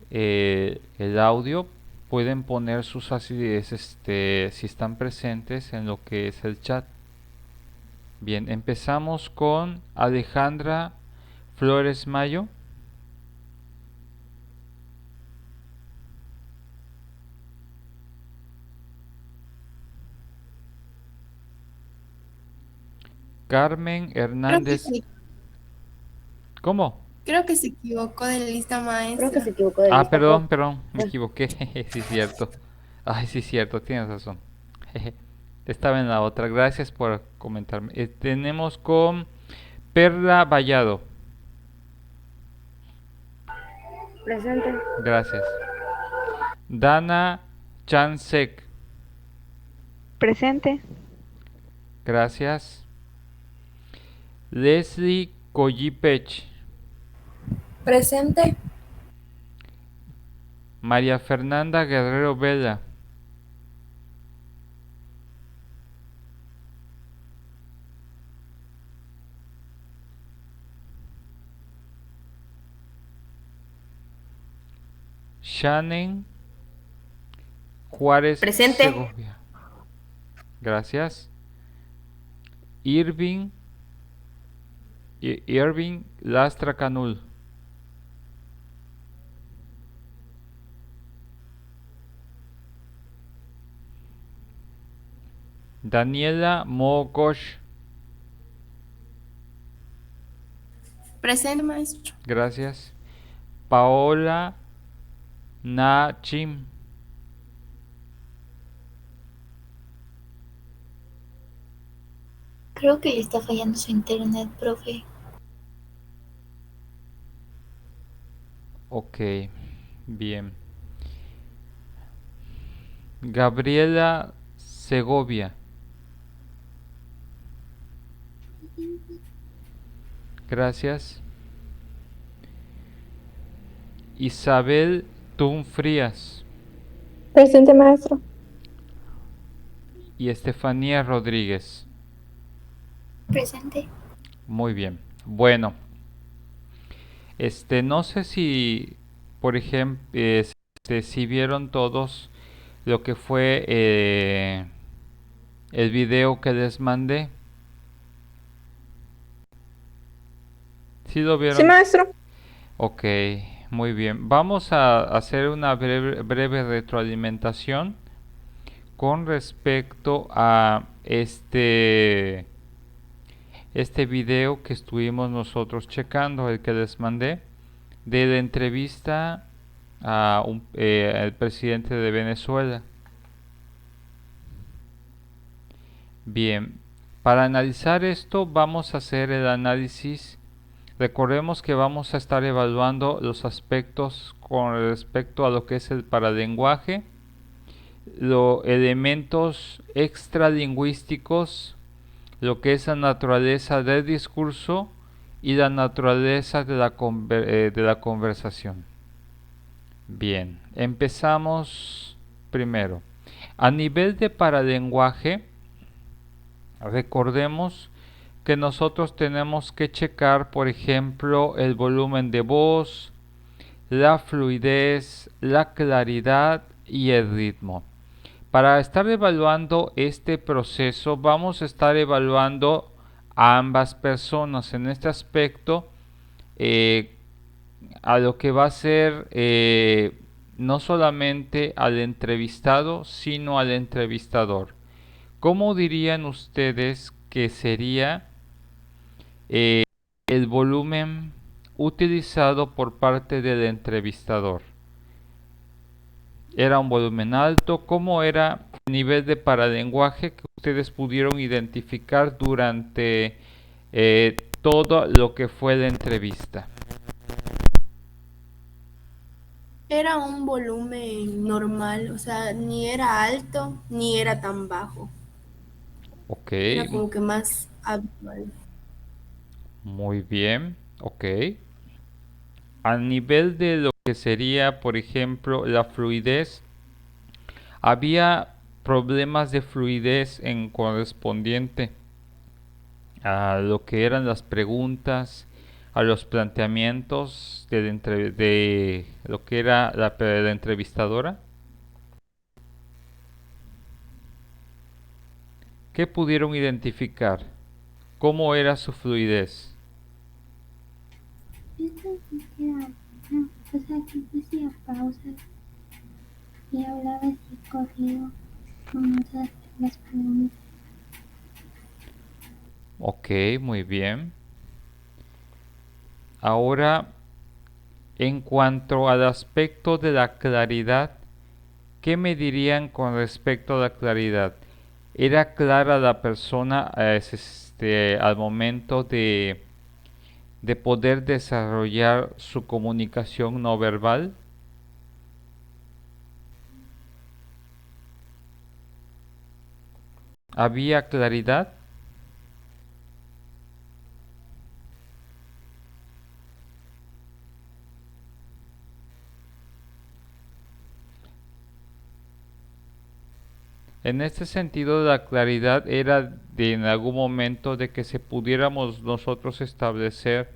el audio, pueden poner sus acidez, si están presentes en lo que es el chat. Bien, empezamos con Alejandra Flores Mayo. Carmen Creo que Hernández. sí, ¿Cómo? creo que se equivocó de lista Creo que se maestra. equivocó de Ah, lista, profe. perdón, me equivoqué. Sí, cierto. Ay, sí, cierto, tienes razón. Estaba en la otra. Gracias por comentarme. Tenemos con Perla Vallado. Presente. Gracias. Dana Chansek. Presente. Gracias. Leslie Collipech. Presente. María Fernanda Guerrero Vela. Shannon Juárez Presente. Segovia. Gracias. Irving Lastra Canul. Daniela Mokosh. Presente, maestro. Gracias. Paola Nachim. Creo que le está fallando su internet, profe. Ok, bien. Gabriela Segovia. Gracias. Isabel Tunfrías Presente, maestro. y Estefanía Rodríguez. Presente. Muy bien. Bueno, no sé si, por ejemplo, si vieron todos lo que fue el video que les mandé. ¿Sí lo Sí, vieron? maestro. Ok, muy bien. Vamos a hacer una breve retroalimentación con respecto a este video que estuvimos nosotros checando, el que les mandé, de la entrevista al presidente de Venezuela. Bien, para analizar esto vamos a hacer el análisis. Recordemos que vamos a estar evaluando los aspectos con respecto a lo que es el paralenguaje, los elementos extralingüísticos, lo que es la naturaleza del discurso y la naturaleza de la conversación. Bien, empezamos primero. A nivel de paralenguaje, recordemos que nosotros tenemos que checar, por ejemplo, el volumen de voz, la fluidez, la claridad y el ritmo. Para estar evaluando este proceso, vamos a estar evaluando a ambas personas en este aspecto, eh, a lo que va a ser no solamente al entrevistado, sino al entrevistador. ¿Cómo dirían ustedes que sería eh, el volumen utilizado por parte del entrevistador? ¿Era un volumen alto? ¿Cómo era el nivel de paralenguaje que ustedes pudieron identificar durante todo lo que fue la entrevista? Era un volumen normal, o sea, ni era alto ni era tan bajo. Ok, Era como que más habitual. muy bien, ok. A nivel de lo que sería, por ejemplo, la fluidez, había problemas de fluidez en correspondiente a lo que eran las preguntas, a los planteamientos de lo que era la entrevistadora? ¿Qué pudieron identificar? ¿Cómo era su fluidez? Yo sentí que era buena, o sea, que hacía pausas y hablaba así corrido con todas las preguntas. Ok, muy bien. Ahora, en cuanto al aspecto de la claridad, ¿qué me dirían con respecto a la claridad? ¿Era clara la persona al momento de poder desarrollar su comunicación no verbal? ¿Había claridad? En este sentido, la claridad era de en algún momento de que se pudiéramos nosotros establecer,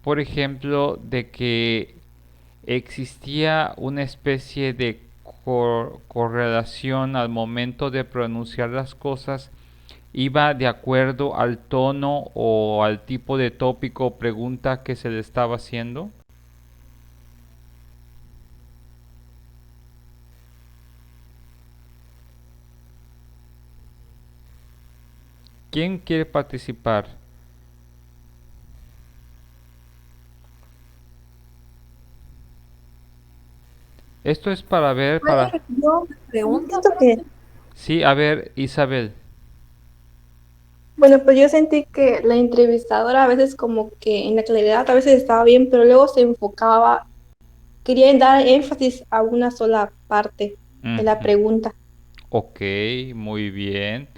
por ejemplo, de que existía una especie de correlación al momento de pronunciar las cosas, iba de acuerdo al tono o al tipo de tópico o pregunta que se le estaba haciendo. ¿Quién quiere participar? Esto es para ver, para... Yo siento que, Sí, a ver, Isabel. bueno, pues yo sentí que la entrevistadora a veces como que en la claridad a veces estaba bien, pero luego se enfocaba, quería dar énfasis a una sola parte de la Ujú. pregunta. Ok, muy bien.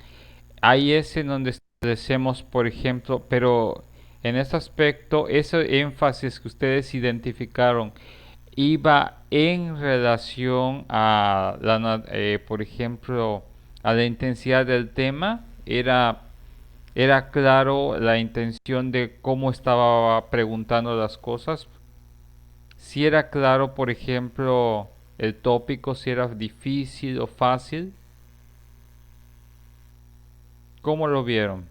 Ahí es en donde establecemos, por ejemplo, pero en este aspecto, ese énfasis que ustedes identificaron iba en relación a por ejemplo, a la intensidad del tema. Era claro la intención de cómo estaba preguntando las cosas. Si era claro, por ejemplo, el tópico, si era difícil o fácil. ¿Cómo lo vieron?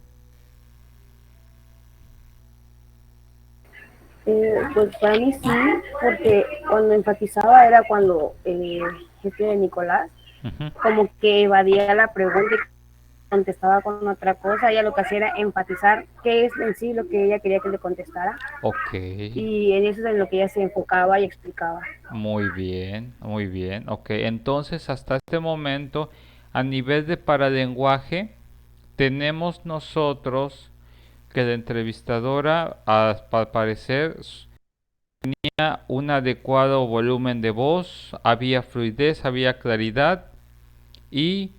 Pues para mí sí, porque cuando enfatizaba era cuando el jefe de Nicolás Ujú. como que evadía la pregunta y contestaba con otra cosa. Ella lo que hacía era enfatizar qué es en sí lo que ella quería que le contestara Ok, y en eso es en lo que ella se enfocaba y explicaba. muy bien, muy bien. Ok, entonces hasta este momento, a nivel de paralenguaje, tenemos nosotros que la entrevistadora, al parecer, tenía un adecuado volumen de voz, había fluidez, había claridad. Y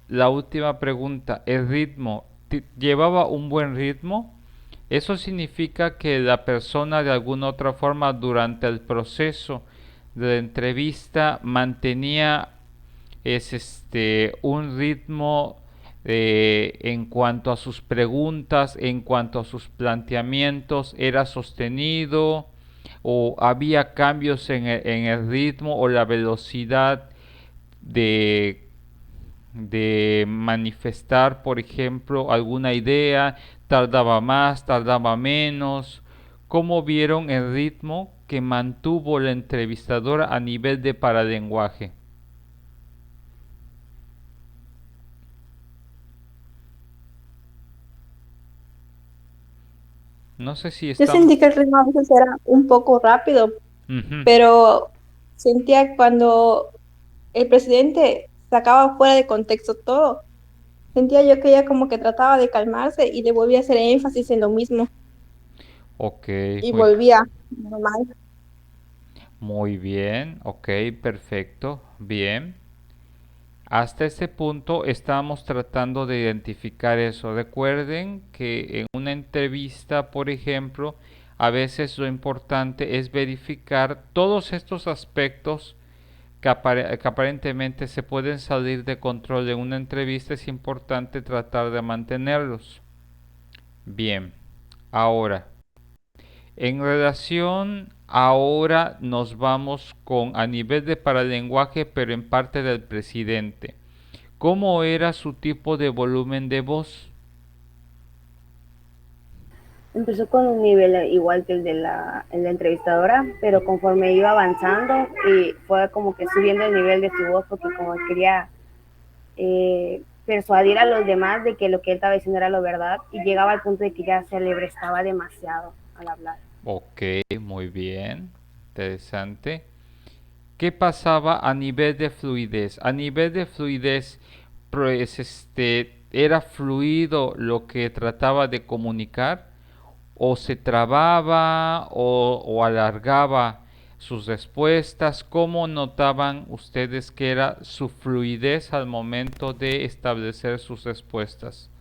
la última pregunta, el ritmo, ¿llevaba un buen ritmo? Eso significa que la persona de alguna otra forma durante el proceso de la entrevista mantenía un ritmo en cuanto a sus preguntas, en cuanto a sus planteamientos, era sostenido o había cambios en el ritmo o la velocidad de manifestar, por ejemplo, alguna idea, tardaba más, tardaba menos. ¿Cómo vieron el ritmo que mantuvo la entrevistadora a nivel de paralenguaje? No sé si Yo estamos... sentí que el ritmo a veces era un poco rápido, Ujú. pero sentía cuando el presidente sacaba fuera de contexto todo, sentía yo que ella como que trataba de calmarse y le volvía a hacer énfasis en lo mismo Ok, y volvía normal. muy bien, ok, perfecto, bien. Hasta este punto estamos tratando de identificar eso. Recuerden que en una entrevista, por ejemplo, a veces lo importante es verificar todos estos aspectos que aparentemente se pueden salir de control en una entrevista. Es importante tratar de mantenerlos. Bien, ahora, En relación, ahora nos vamos con a nivel de paralenguaje, pero en parte del presidente. ¿Cómo era su tipo de volumen de voz? Empezó con un nivel igual que el de entrevistadora, pero conforme iba avanzando y fue como que subiendo el nivel de su voz porque como quería persuadir a los demás de que lo que él estaba diciendo era lo verdad y llegaba al punto de que ya se le prestaba demasiado al hablar. Ok, muy bien, interesante. ¿Qué pasaba a nivel de fluidez? A nivel de fluidez, pues era fluido lo que trataba de comunicar, o se trababa o alargaba sus respuestas. ¿Cómo notaban ustedes que era su fluidez al momento de establecer sus respuestas?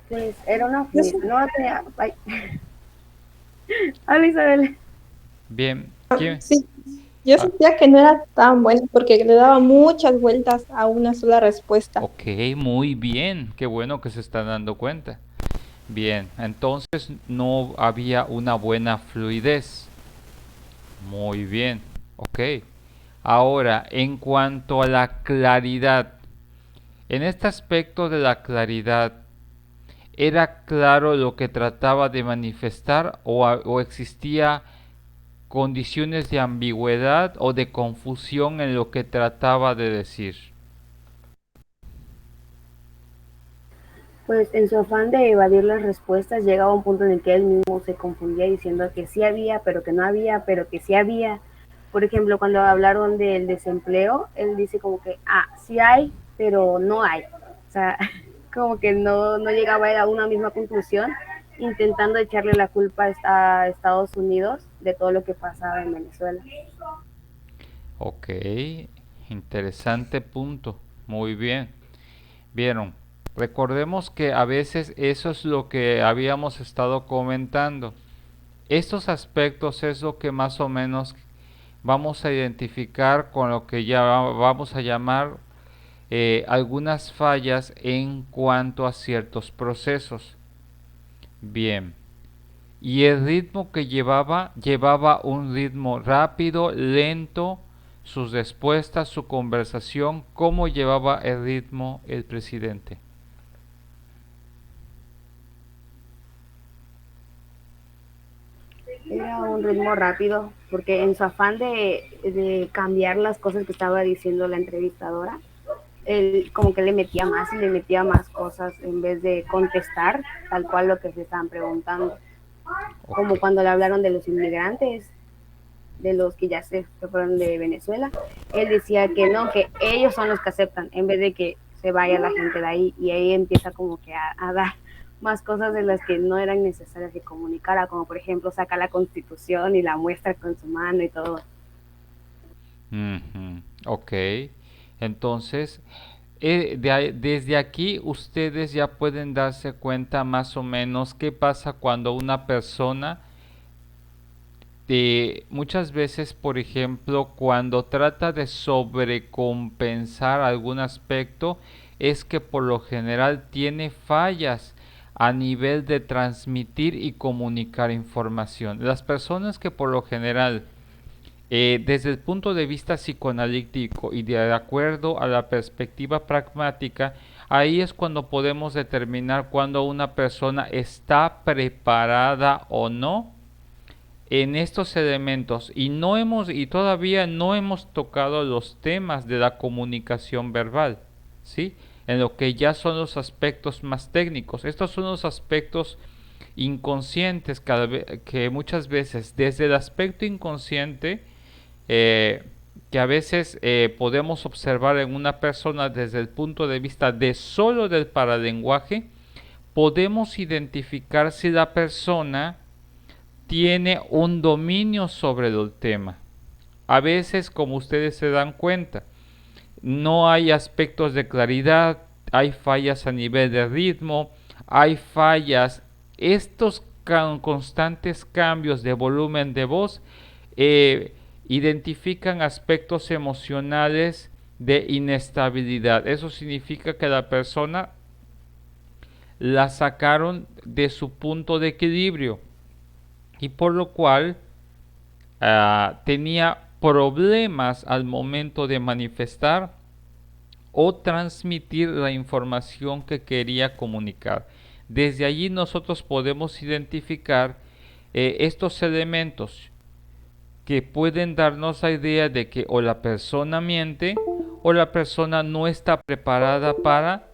Pues era una Yo, sen- no tenía, ay. Hola Isabel. Bien, ¿quién? sí, yo Ah, sentía que no era tan bueno porque le daba muchas vueltas a una sola respuesta. ok, muy bien, qué bueno que se están dando cuenta. Bien, entonces no había una buena fluidez. Muy bien, ok. Ahora, en cuanto a la claridad, en este aspecto de la claridad, ¿era claro lo que trataba de manifestar o existía condiciones de ambigüedad o de confusión en lo que trataba de decir? Pues en su afán de evadir las respuestas llegaba a un punto en el que él mismo se confundía diciendo que sí había, pero que no había, pero que sí había. Por ejemplo, cuando hablaron del desempleo, él dice como que, sí hay, pero no hay. O sea, como que no llegaba a una misma conclusión, intentando echarle la culpa a Estados Unidos de todo lo que pasaba en Venezuela. Ok, interesante punto. Muy bien. Vieron, recordemos que a veces eso es lo que habíamos estado comentando. Estos aspectos es lo que más o menos vamos a identificar con lo que ya vamos a llamar algunas fallas en cuanto a ciertos procesos. Bien. Y el ritmo que llevaba un ritmo rápido, lento, sus respuestas, su conversación, ¿cómo llevaba el ritmo el presidente? Era un ritmo rápido, porque en su afán de cambiar las cosas que estaba diciendo la entrevistadora, él como que le metía más y le metía más cosas en vez de contestar tal cual lo que se estaban preguntando. Como Ok. cuando le hablaron de los inmigrantes, de los que ya se fueron de Venezuela, él decía que no, que ellos son los que aceptan, en vez de que se vaya la gente de ahí, y ahí empieza como que a dar más cosas de las que no eran necesarias que comunicara, como por ejemplo saca la constitución y la muestra con su mano y todo. Ujú, ok. Entonces, desde aquí ustedes ya pueden darse cuenta más o menos qué pasa cuando una persona, muchas veces, por ejemplo, cuando trata de sobrecompensar algún aspecto, es que por lo general tiene fallas a nivel de transmitir y comunicar información. Las personas que por lo general desde el punto de vista psicoanalítico y de acuerdo a la perspectiva pragmática, ahí es cuando podemos determinar cuando una persona está preparada o no en estos elementos y todavía no hemos tocado los temas de la comunicación verbal, ¿sí? En lo que ya son los aspectos más técnicos. Estos son los aspectos inconscientes que muchas veces desde el aspecto inconsciente eh, que a veces podemos observar en una persona desde el punto de vista de solo del paralenguaje, podemos identificar si la persona tiene un dominio sobre el tema. A veces, como ustedes se dan cuenta, no hay aspectos de claridad, hay fallas a nivel de ritmo, hay fallas, estos constantes cambios de volumen de voz identifican aspectos emocionales de inestabilidad. Eso significa que la persona la sacaron de su punto de equilibrio y por lo cual tenía problemas al momento de manifestar o transmitir la información que quería comunicar. Desde allí nosotros podemos identificar estos elementos que pueden darnos la idea de que o la persona miente o la persona no está preparada para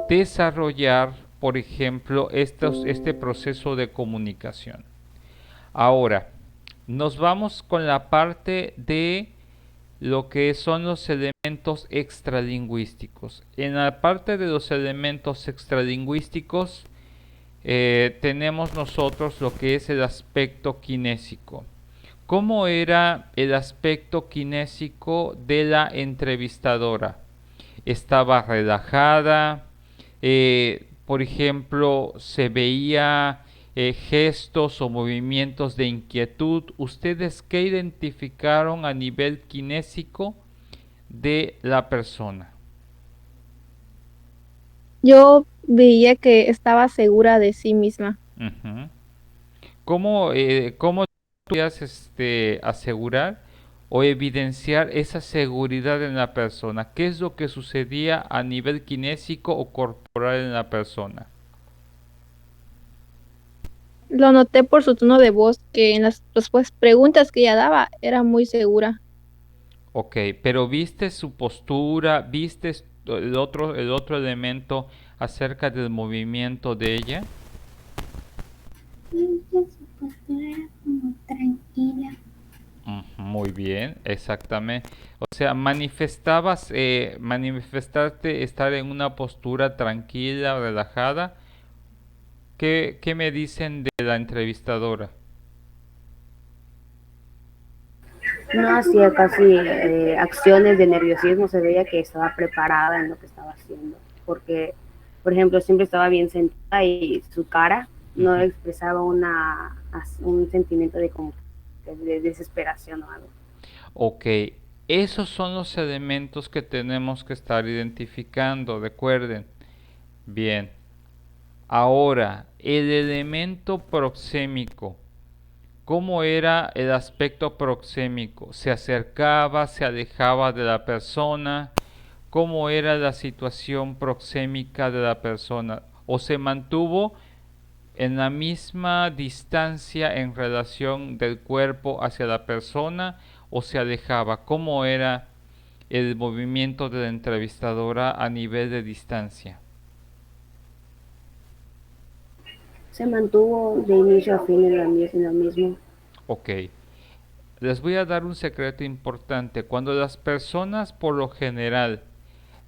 desarrollar, por ejemplo, este proceso de comunicación. Ahora, nos vamos con la parte de lo que son los elementos extralingüísticos. En la parte de los elementos extralingüísticos tenemos nosotros lo que es el aspecto kinésico. ¿Cómo era el aspecto kinésico de la entrevistadora? Estaba relajada, por ejemplo, se veía gestos o movimientos de inquietud. ¿Ustedes qué identificaron a nivel kinésico de la persona? Yo veía que estaba segura de sí misma. Uh-huh. ¿Cómo podías asegurar o evidenciar esa seguridad en la persona? ¿Qué es lo que sucedía a nivel kinésico o corporal en la persona? Lo noté por su tono de voz, que en las preguntas que ella daba era muy segura. Ok, pero ¿viste su postura? ¿Viste el otro elemento acerca del movimiento de ella? Y que su postura era como tranquila. Muy bien, exactamente. O sea, manifestarte estar en una postura tranquila, relajada. ¿Qué me dicen de la entrevistadora? No hacía casi acciones de nerviosismo, se veía que estaba preparada en lo que estaba haciendo, porque, por ejemplo, siempre estaba bien sentada y su cara no expresaba un sentimiento de desesperación o algo. Ok, esos son los elementos que tenemos que estar identificando, recuerden. Bien, ahora, el elemento proxémico. ¿Cómo era el aspecto proxémico? ¿Se acercaba, se alejaba de la persona? ¿Cómo era la situación proxémica de la persona? ¿O se mantuvo en la misma distancia en relación del cuerpo hacia la persona o se alejaba? ¿Cómo era el movimiento de la entrevistadora a nivel de distancia? Se mantuvo de inicio a fin en lo mismo. Ok. Les voy a dar un secreto importante. Cuando las personas por lo general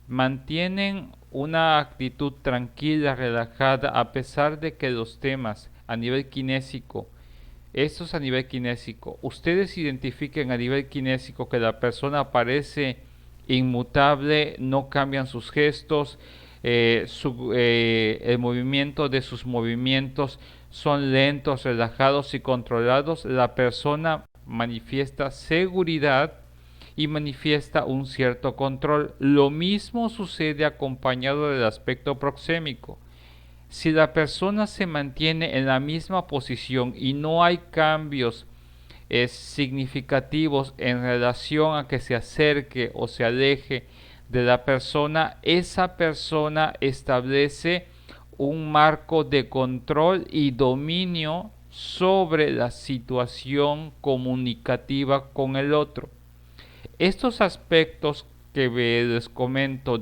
mantienen una actitud tranquila, relajada, a pesar de que los temas a nivel kinésico, estos a nivel kinésico, ustedes identifiquen a nivel kinésico que la persona parece inmutable, no cambian sus gestos, el movimiento de sus movimientos son lentos, relajados y controlados, la persona manifiesta seguridad y manifiesta un cierto control. Lo mismo sucede acompañado del aspecto proxémico. Si la persona se mantiene en la misma posición y no hay cambios significativos en relación a que se acerque o se aleje de la persona, esa persona establece un marco de control y dominio sobre la situación comunicativa con el otro. Estos aspectos que les comento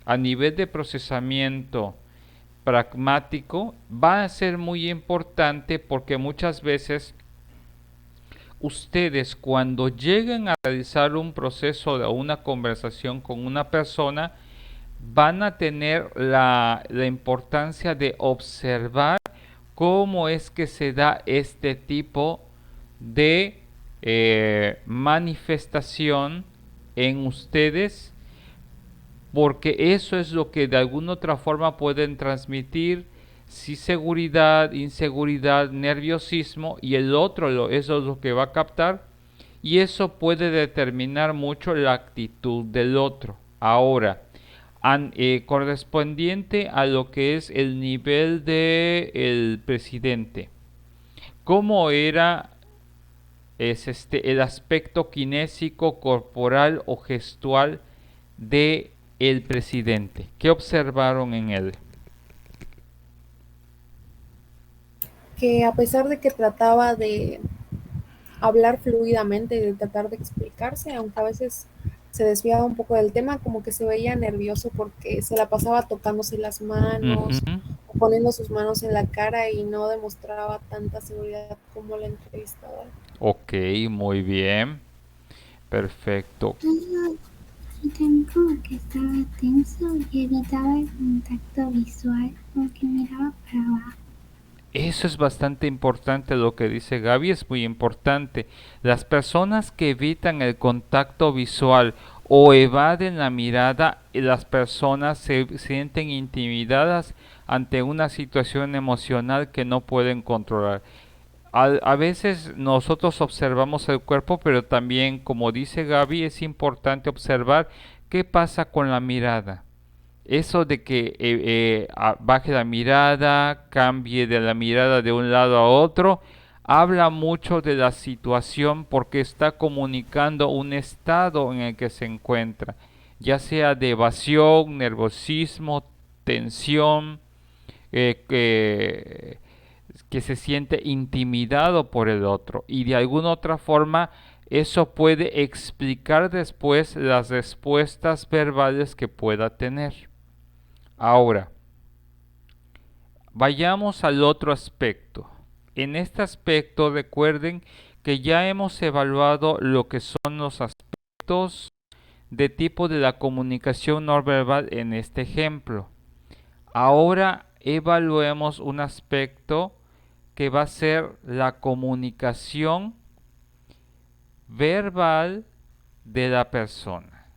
a nivel de procesamiento pragmático van a ser muy importante porque muchas veces ustedes cuando lleguen a realizar un proceso o una conversación con una persona van a tener la importancia de observar cómo es que se da este tipo de manifestación en ustedes, porque eso es lo que de alguna otra forma pueden transmitir, si seguridad, inseguridad, nerviosismo, y el otro eso es lo que va a captar, y eso puede determinar mucho la actitud del otro. Ahora, correspondiente a lo que es el nivel de el presidente. ¿Cómo era el aspecto kinésico, corporal o gestual de el presidente? ¿Qué observaron en él? Que a pesar de que trataba de hablar fluidamente y de tratar de explicarse, aunque a veces se desviaba un poco del tema, como que se veía nervioso porque se la pasaba tocándose las manos, Ujú. poniendo sus manos en la cara y no demostraba tanta seguridad como la entrevistadora. Ok, muy bien. Perfecto. Todo el tiempo como que estaba tenso y evitaba el contacto visual, como que miraba para abajo. Eso es bastante importante lo que dice Gaby, es muy importante. Las personas que evitan el contacto visual o evaden la mirada, las personas se sienten intimidadas ante una situación emocional que no pueden controlar. A veces nosotros observamos el cuerpo, pero también, como dice Gaby, es importante observar qué pasa con la mirada. Eso de que baje la mirada, cambie de la mirada de un lado a otro, habla mucho de la situación porque está comunicando un estado en el que se encuentra, ya sea de evasión, nerviosismo, tensión, que se siente intimidado por el otro y de alguna otra forma eso puede explicar después las respuestas verbales que pueda tener. Ahora, vayamos al otro aspecto. En este aspecto recuerden que ya hemos evaluado lo que son los aspectos de tipo de la comunicación no verbal en este ejemplo. Ahora evaluemos un aspecto que va a ser la comunicación verbal de la persona.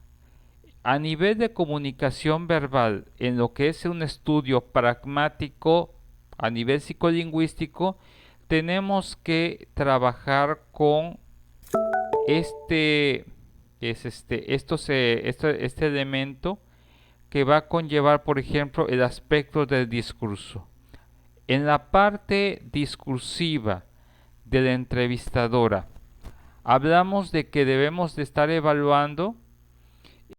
A nivel de comunicación verbal, en lo que es un estudio pragmático a nivel psicolingüístico, tenemos que trabajar con este elemento que va a conllevar, por ejemplo, el aspecto del discurso. En la parte discursiva de la entrevistadora, hablamos de que debemos de estar evaluando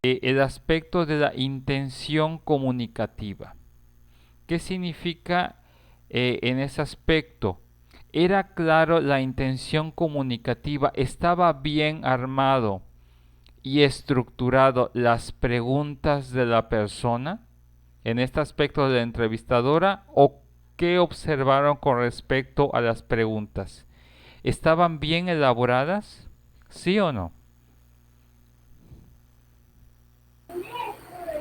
el aspecto de la intención comunicativa. ¿Qué significa en ese aspecto? ¿Era claro la intención comunicativa? ¿Estaba bien armado y estructurado las preguntas de la persona en este aspecto de la entrevistadora? ¿O qué observaron con respecto a las preguntas? ¿Estaban bien elaboradas? ¿Sí o no?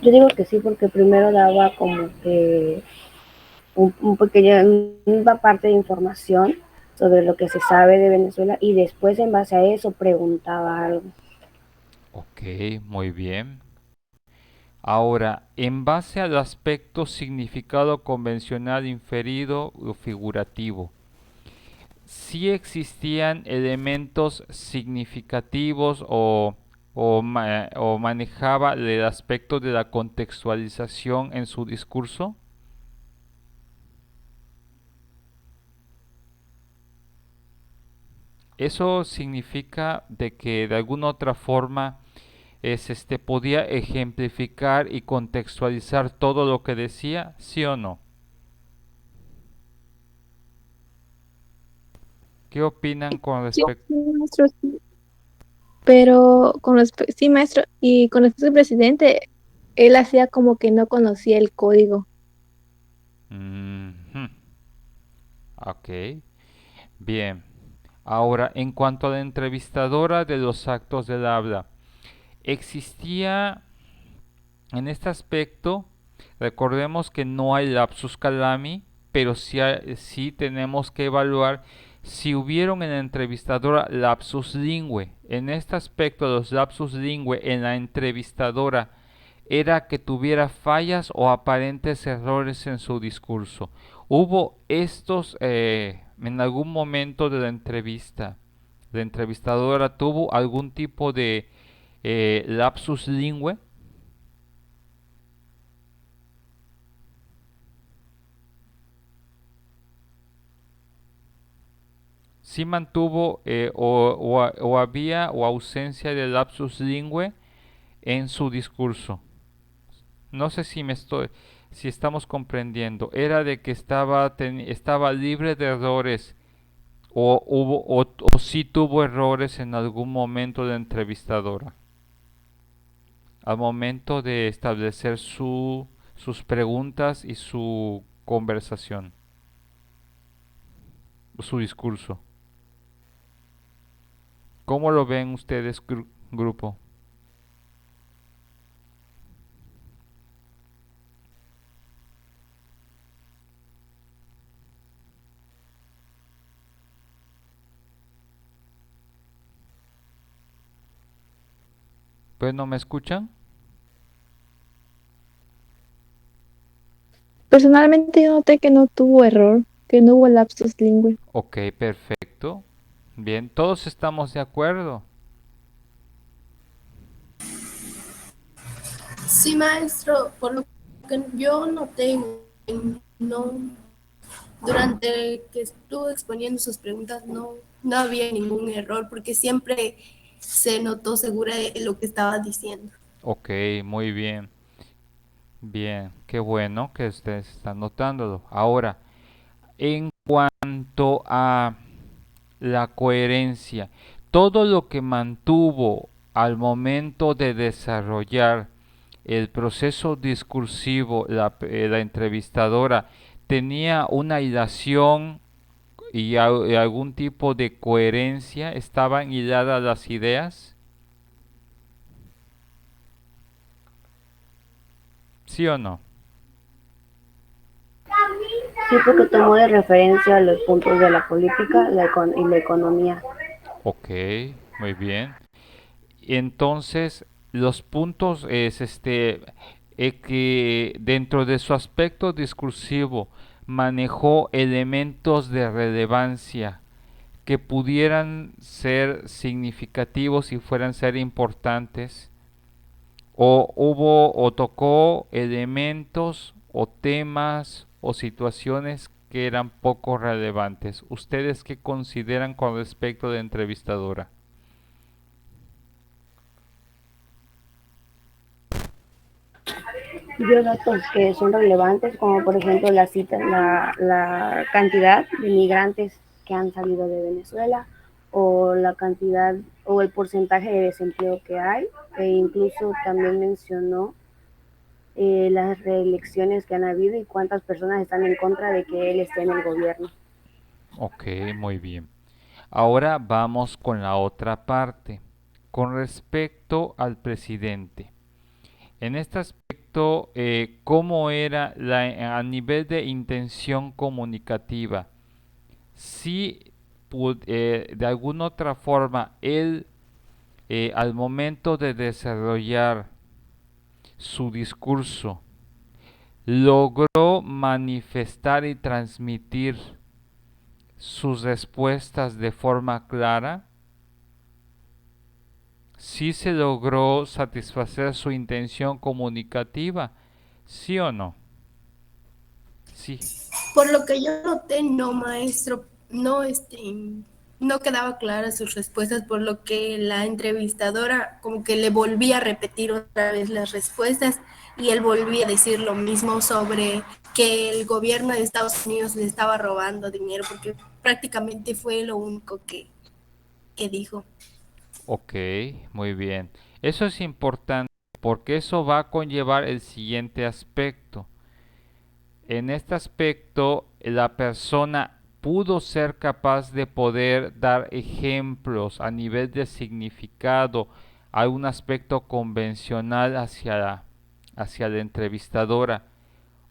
Yo digo que sí, porque primero daba como que un pequeño, una parte de información sobre lo que se sabe de Venezuela y después en base a eso preguntaba algo. Ok, muy bien. Ahora, en base al aspecto significado convencional inferido o figurativo, ¿sí existían elementos significativos o manejaba el aspecto de la contextualización en su discurso? Eso significa de que de alguna otra forma podía ejemplificar y contextualizar todo lo que decía, ¿sí o no? ¿Qué opinan con Sí, respecto? maestro, sí. Pero sí, maestro, y con respecto al presidente, él hacía como que no conocía el código. Ujú. Ok, bien. Ahora, en cuanto a la entrevistadora de los actos del habla, existía en este aspecto, recordemos que no hay lapsus calami, pero sí tenemos que evaluar si hubieron en la entrevistadora lapsus lingüe. En este aspecto, los lapsus lingüe en la entrevistadora era que tuviera fallas o aparentes errores en su discurso. ¿Hubo estos en algún momento de la entrevista? ¿La entrevistadora tuvo algún tipo de lapsus lingüe? sí mantuvo o había o ausencia de lapsus lingüe en su discurso. No sé si estamos comprendiendo. Era de que estaba libre de errores o sí tuvo errores en algún momento de entrevistadora al momento de establecer sus preguntas y su conversación, su discurso. ¿Cómo lo ven ustedes, grupo? ¿Pues no me escuchan? Personalmente yo noté que no tuvo error, que no hubo lapsus lingüe. Ok, perfecto. Bien, todos estamos de acuerdo. Sí, maestro, por lo que yo noté, no, durante que estuvo exponiendo sus preguntas, no había ningún error, porque siempre se notó segura de lo que estaba diciendo. Ok, muy bien. Bien, qué bueno que ustedes están notándolo. Ahora, en cuanto a la coherencia, todo lo que mantuvo al momento de desarrollar el proceso discursivo, la entrevistadora, tenía una hilación y algún tipo de coherencia, estaban hiladas las ideas, ¿sí o no? Sí, porque tomó de referencia los puntos de la política y la economía. Ok, muy bien. Entonces, los puntos es que dentro de su aspecto discursivo manejó elementos de relevancia que pudieran ser significativos y fueran ser importantes, o tocó elementos o temas o situaciones que eran poco relevantes. ¿Ustedes qué consideran con respecto de entrevistadora? Dio datos que son relevantes, como por ejemplo la cantidad de migrantes que han salido de Venezuela, o la cantidad o el porcentaje de desempleo que hay, e incluso también mencionó las reelecciones que han habido y cuántas personas están en contra de que él esté en el gobierno. Ok, muy bien. Ahora vamos con la otra parte, con respecto al presidente. En este aspecto, ¿cómo era a nivel de intención comunicativa? Si de alguna otra forma él, al momento de desarrollar su discurso, logró manifestar y transmitir sus respuestas de forma clara, si se logró satisfacer su intención comunicativa, ¿sí o no? Sí. Por lo que yo noté, no, maestro, no quedaba claras sus respuestas, por lo que la entrevistadora como que le volvía a repetir otra vez las respuestas y él volvía a decir lo mismo sobre que el gobierno de Estados Unidos le estaba robando dinero, porque prácticamente fue lo único que dijo. Ok, muy bien. Eso es importante porque eso va a conllevar el siguiente aspecto. En este aspecto, la persona pudo ser capaz de poder dar ejemplos a nivel de significado, a un aspecto convencional hacia la entrevistadora,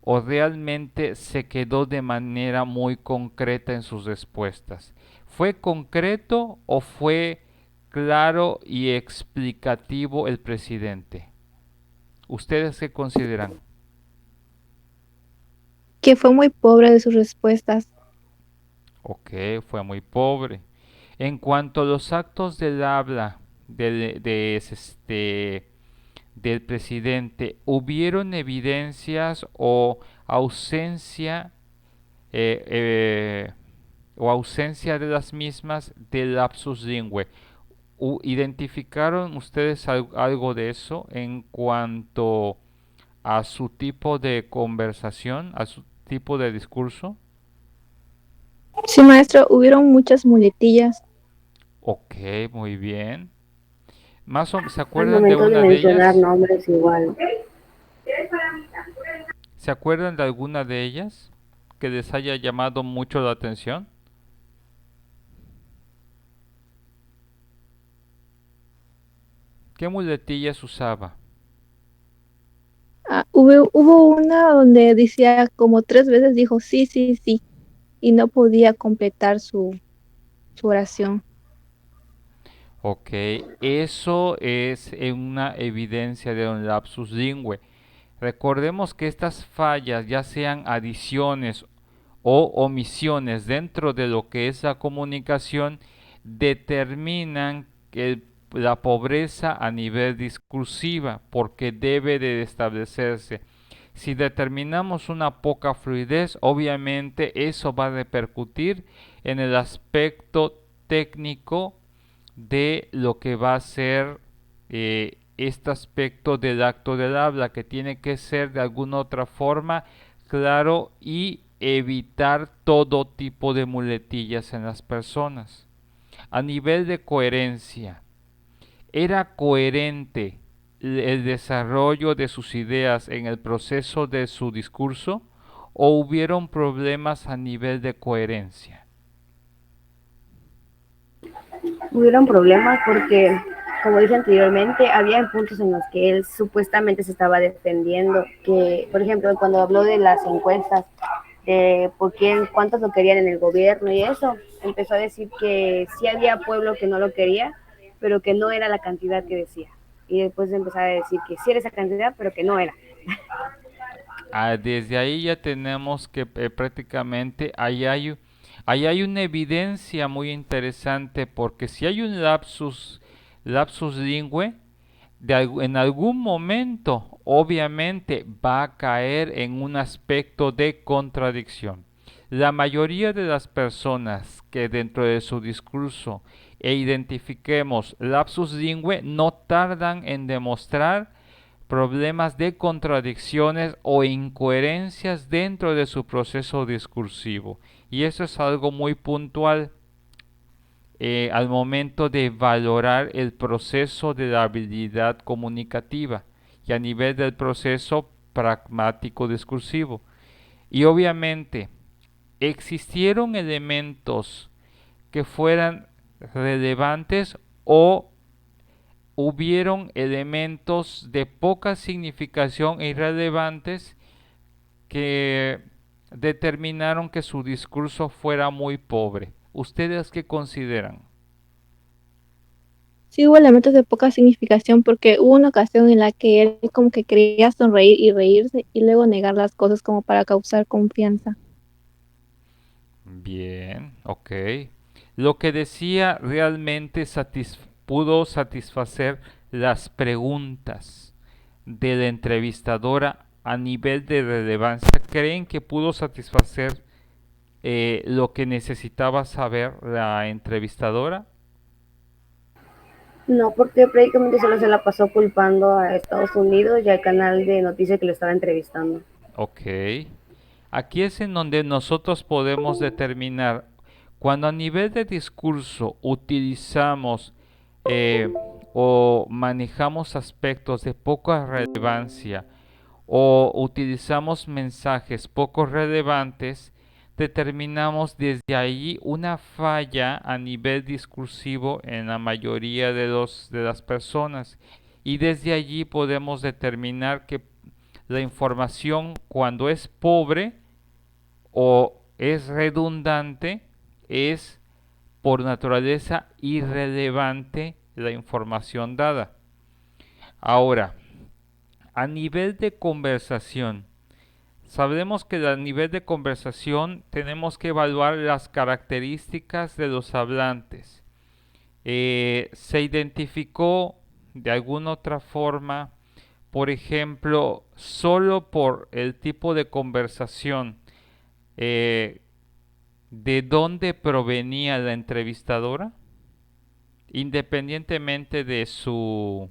o realmente se quedó de manera muy concreta en sus respuestas. ¿Fue concreto o fue claro y explicativo el presidente? ¿Ustedes qué consideran? Que fue muy pobre de sus respuestas. Ok, fue muy pobre. En cuanto a los actos del habla del presidente, ¿hubieron evidencias o ausencia eh, eh, o ausencia de las mismas del lapsus lingüe. ¿Identificaron ustedes algo de eso en cuanto a su tipo de conversación, a su tipo de discurso? Sí, maestro, hubieron muchas muletillas. Ok, muy bien. ¿Se Al acuerdan de momento de una de mencionar ellas? nombres igual. ¿Se acuerdan de alguna de ellas que les haya llamado mucho la atención? ¿Qué muletillas usaba? Hubo una donde decía como 3 veces, dijo sí, sí, sí, y no podía completar su oración. Ok, eso es una evidencia de un lapsus lingüe. Recordemos que estas fallas, ya sean adiciones o omisiones dentro de lo que es la comunicación, determinan la pobreza a nivel discursiva, porque debe de establecerse. Si determinamos una poca fluidez, obviamente eso va a repercutir en el aspecto técnico de lo que va a ser este aspecto del acto del habla, que tiene que ser de alguna otra forma claro y evitar todo tipo de muletillas en las personas. A nivel de coherencia, ¿era coherente el desarrollo de sus ideas en el proceso de su discurso o hubieron problemas a nivel de coherencia? Hubieron problemas porque, como dije anteriormente, había puntos en los que él supuestamente se estaba defendiendo, que, por ejemplo, cuando habló de las encuestas, de por quién, cuántos lo querían en el gobierno y eso, empezó a decir que sí había pueblo que no lo quería, pero que no era la cantidad que decía. Y después empezó a decir que sí era esa cantidad, pero que no era. Desde ahí ya tenemos que prácticamente ahí hay una evidencia muy interesante, porque si hay un lapsus lingüe, en algún momento obviamente va a caer en un aspecto de contradicción. La mayoría de las personas que dentro de su discurso identifiquemos lapsus lingüe no tardan en demostrar problemas de contradicciones o incoherencias dentro de su proceso discursivo. Y eso es algo muy puntual al momento de valorar el proceso de la habilidad comunicativa y a nivel del proceso pragmático discursivo. Y obviamente existieron elementos que fueran relevantes o hubieron elementos de poca significación e irrelevantes que determinaron que su discurso fuera muy pobre. ¿Ustedes qué consideran? Sí hubo elementos de poca significación porque hubo una ocasión en la que él como que quería sonreír y reírse y luego negar las cosas como para causar confianza. Bien, ok. Lo que decía realmente pudo satisfacer las preguntas de la entrevistadora a nivel de relevancia. ¿Creen que pudo satisfacer lo que necesitaba saber la entrevistadora? No, porque prácticamente solo se la pasó culpando a Estados Unidos y al canal de noticias que lo estaba entrevistando. Ok. Aquí es en donde nosotros podemos determinar cuando a nivel de discurso utilizamos o manejamos aspectos de poca relevancia o utilizamos mensajes poco relevantes, determinamos desde ahí una falla a nivel discursivo en la mayoría de las personas. Y desde allí podemos determinar que la información, cuando es pobre o es redundante, es por naturaleza irrelevante la información dada. Ahora, a nivel de conversación, sabemos que a nivel de conversación tenemos que evaluar las características de los hablantes. Se identificó de alguna otra forma, por ejemplo, solo por el tipo de conversación, eh, de dónde provenía la entrevistadora, independientemente de su,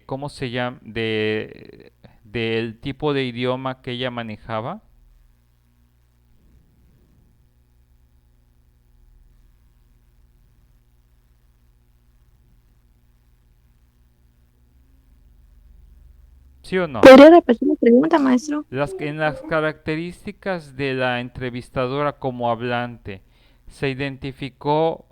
¿cómo se llama? Del tipo de idioma que ella manejaba. ¿Sí o no? ¿Podría repetir la pregunta, maestro? En las características de la entrevistadora como hablante, ¿se identificó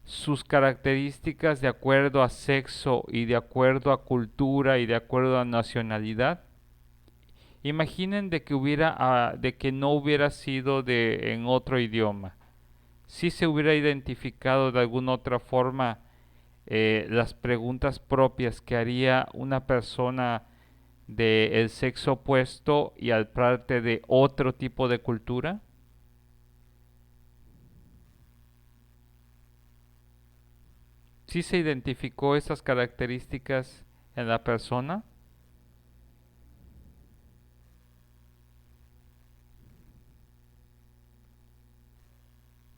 sus características de acuerdo a sexo y de acuerdo a cultura y de acuerdo a nacionalidad? Imaginen de que de que no hubiera sido en otro idioma. Si se hubiera identificado de alguna otra forma las preguntas propias que haría una persona del sexo opuesto y al parte de otro tipo de cultura. ¿Sí se identificó esas características en la persona?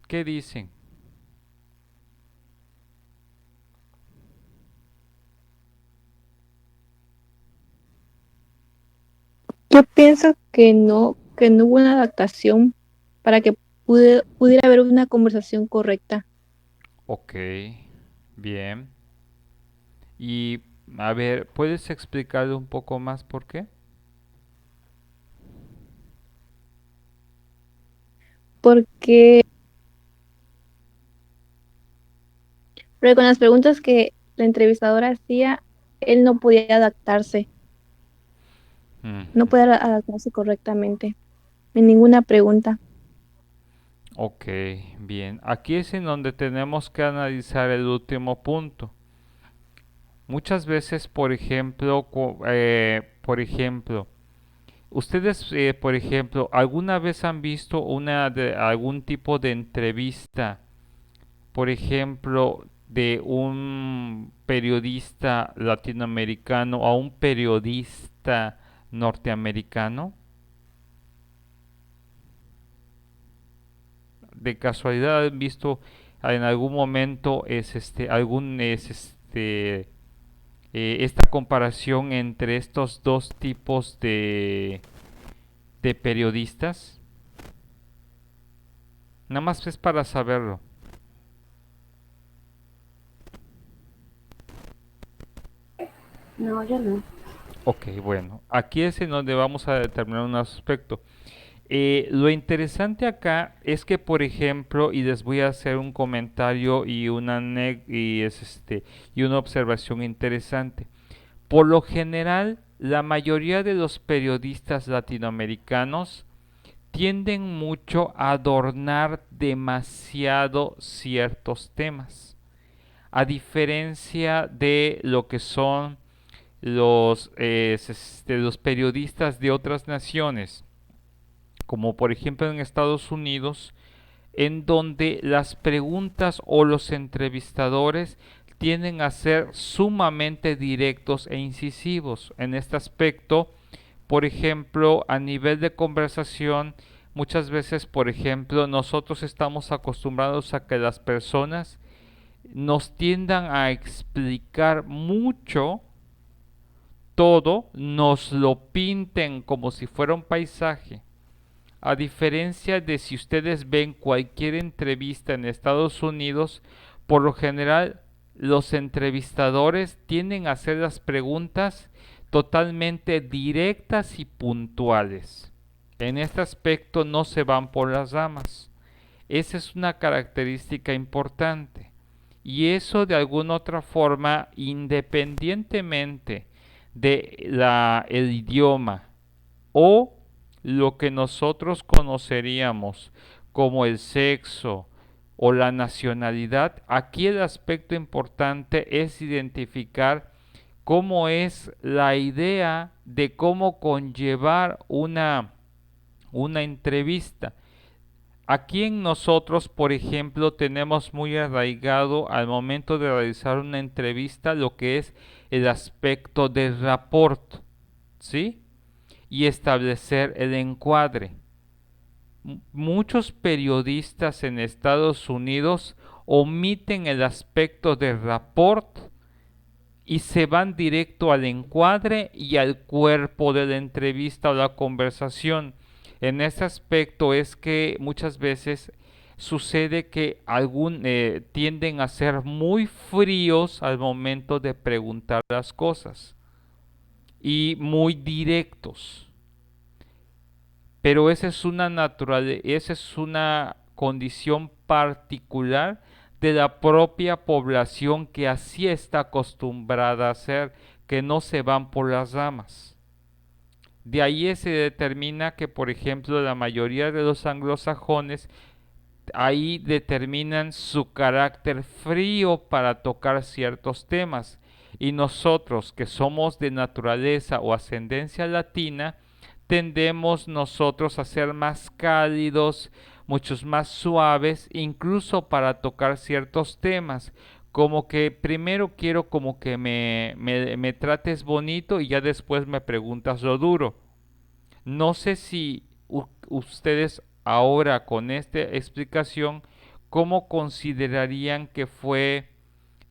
¿Qué dicen? Yo pienso que no hubo una adaptación para que pudiera haber una conversación correcta. Ok, bien. Y a ver, ¿puedes explicarle un poco más por qué? Porque, pero con las preguntas que la entrevistadora hacía, él no podía adaptarse, Mm, no podía adaptarse correctamente en ninguna pregunta. ok, bien. Aquí es en donde tenemos que analizar el último punto. Muchas veces, por ejemplo, ustedes, por ejemplo, ¿alguna vez han visto algún tipo de entrevista, por ejemplo, de un periodista latinoamericano a un periodista norteamericano? ¿De casualidad han visto en algún momento esta comparación entre estos dos tipos de periodistas? Nada más es para saberlo. No, yo no. Ok, bueno, aquí es en donde vamos a determinar un aspecto. Lo interesante acá es que, por ejemplo, y les voy a hacer un comentario y una observación interesante. Por lo general, la mayoría de los periodistas latinoamericanos tienden mucho a adornar demasiado ciertos temas, a diferencia de lo que son los periodistas de otras naciones, como por ejemplo en Estados Unidos, en donde las preguntas o los entrevistadores tienden a ser sumamente directos e incisivos. En este aspecto, por ejemplo, a nivel de conversación, muchas veces, por ejemplo, nosotros estamos acostumbrados a que las personas nos tiendan a explicar mucho todo, nos lo pinten como si fuera un paisaje. A diferencia de si ustedes ven cualquier entrevista en Estados Unidos, por lo general los entrevistadores tienden a hacer las preguntas totalmente directas y puntuales. En este aspecto no se van por las ramas. Esa es una característica importante. Y eso de alguna otra forma, independientemente el idioma o lo que nosotros conoceríamos como el sexo o la nacionalidad, aquí el aspecto importante es identificar cómo es la idea de cómo conllevar una entrevista. Aquí en nosotros, por ejemplo, tenemos muy arraigado al momento de realizar una entrevista lo que es el aspecto del rapport, ¿sí? Y establecer el encuadre. Muchos periodistas en Estados Unidos omiten el aspecto de rapport y se van directo al encuadre y al cuerpo de la entrevista o la conversación. En ese aspecto es que muchas veces sucede que tienden a ser muy fríos al momento de preguntar las cosas y muy directos. Pero esa es una condición particular de la propia población que así está acostumbrada a ser, que no se van por las ramas. De ahí se determina que, por ejemplo, la mayoría de los anglosajones ahí determinan su carácter frío para tocar ciertos temas. Y nosotros, que somos de naturaleza o ascendencia latina, tendemos nosotros a ser más cálidos, muchos más suaves, incluso para tocar ciertos temas. Como que primero quiero como que me trates bonito y ya después me preguntas lo duro. No sé si ustedes ahora con esta explicación, ¿cómo considerarían que fue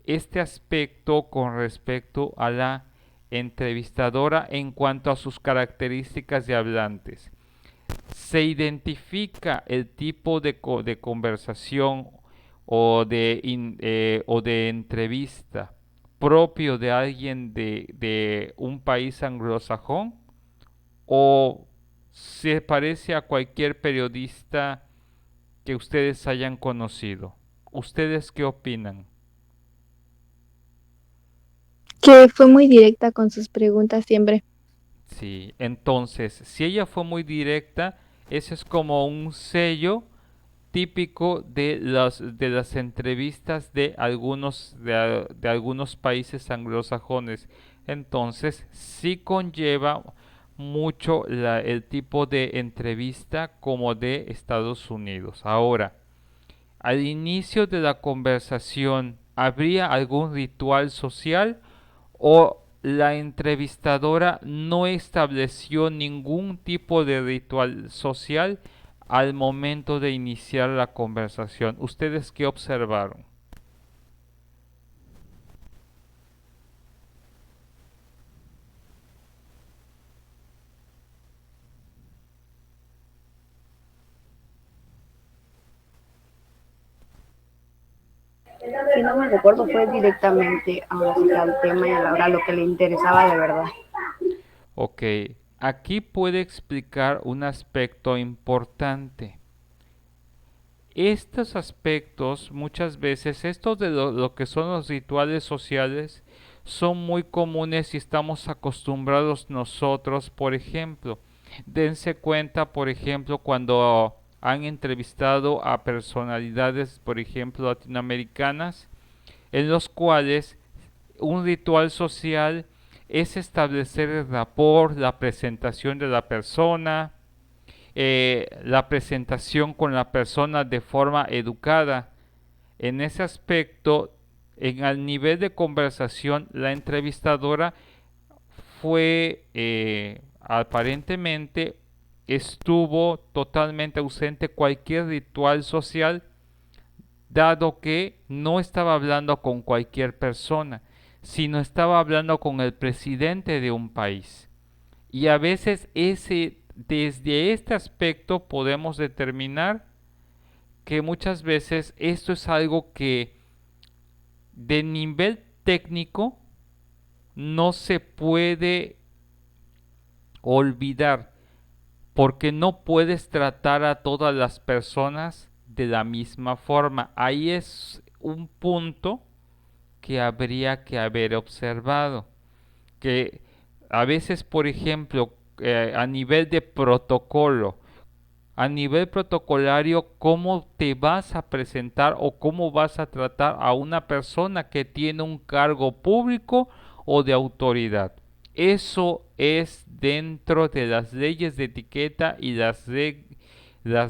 este aspecto con respecto a la entrevistadora en cuanto a sus características de hablantes? ¿Se identifica el tipo de conversación o de entrevista propio de alguien de un país anglosajón? ¿O se parece a cualquier periodista que ustedes hayan conocido? ¿Ustedes qué opinan? Que fue muy directa con sus preguntas siempre. Sí, entonces, si ella fue muy directa, ese es como un sello típico de las entrevistas de algunos países anglosajones. Entonces, sí conlleva mucho el tipo de entrevista como de Estados Unidos. Ahora, al inicio de la conversación, ¿habría algún ritual social o la entrevistadora no estableció ningún tipo de ritual social al momento de iniciar la conversación? ¿Ustedes qué observaron? Si no me recuerdo, fue directamente ahora sí al tema y a la hora lo que le interesaba de verdad. Ok, aquí puede explicar un aspecto importante. Estos aspectos, muchas veces, estos de lo que son los rituales sociales, son muy comunes y estamos acostumbrados nosotros, por ejemplo. Dense cuenta, por ejemplo, cuando han entrevistado a personalidades, por ejemplo, latinoamericanas, en los cuales un ritual social es establecer el rapport, la presentación de la persona, la presentación con la persona de forma educada. En ese aspecto, al nivel de conversación, la entrevistadora fue aparentemente estuvo totalmente ausente cualquier ritual social, dado que no estaba hablando con cualquier persona, sino estaba hablando con el presidente de un país. Y a veces desde este aspecto podemos determinar que muchas veces esto es algo que de nivel técnico no se puede olvidar, porque no puedes tratar a todas las personas de la misma forma. Ahí es un punto que habría que haber observado, que a veces, por ejemplo, a nivel de protocolo, a nivel protocolario, cómo te vas a presentar o cómo vas a tratar a una persona que tiene un cargo público o de autoridad. Eso es dentro de las leyes de etiqueta y las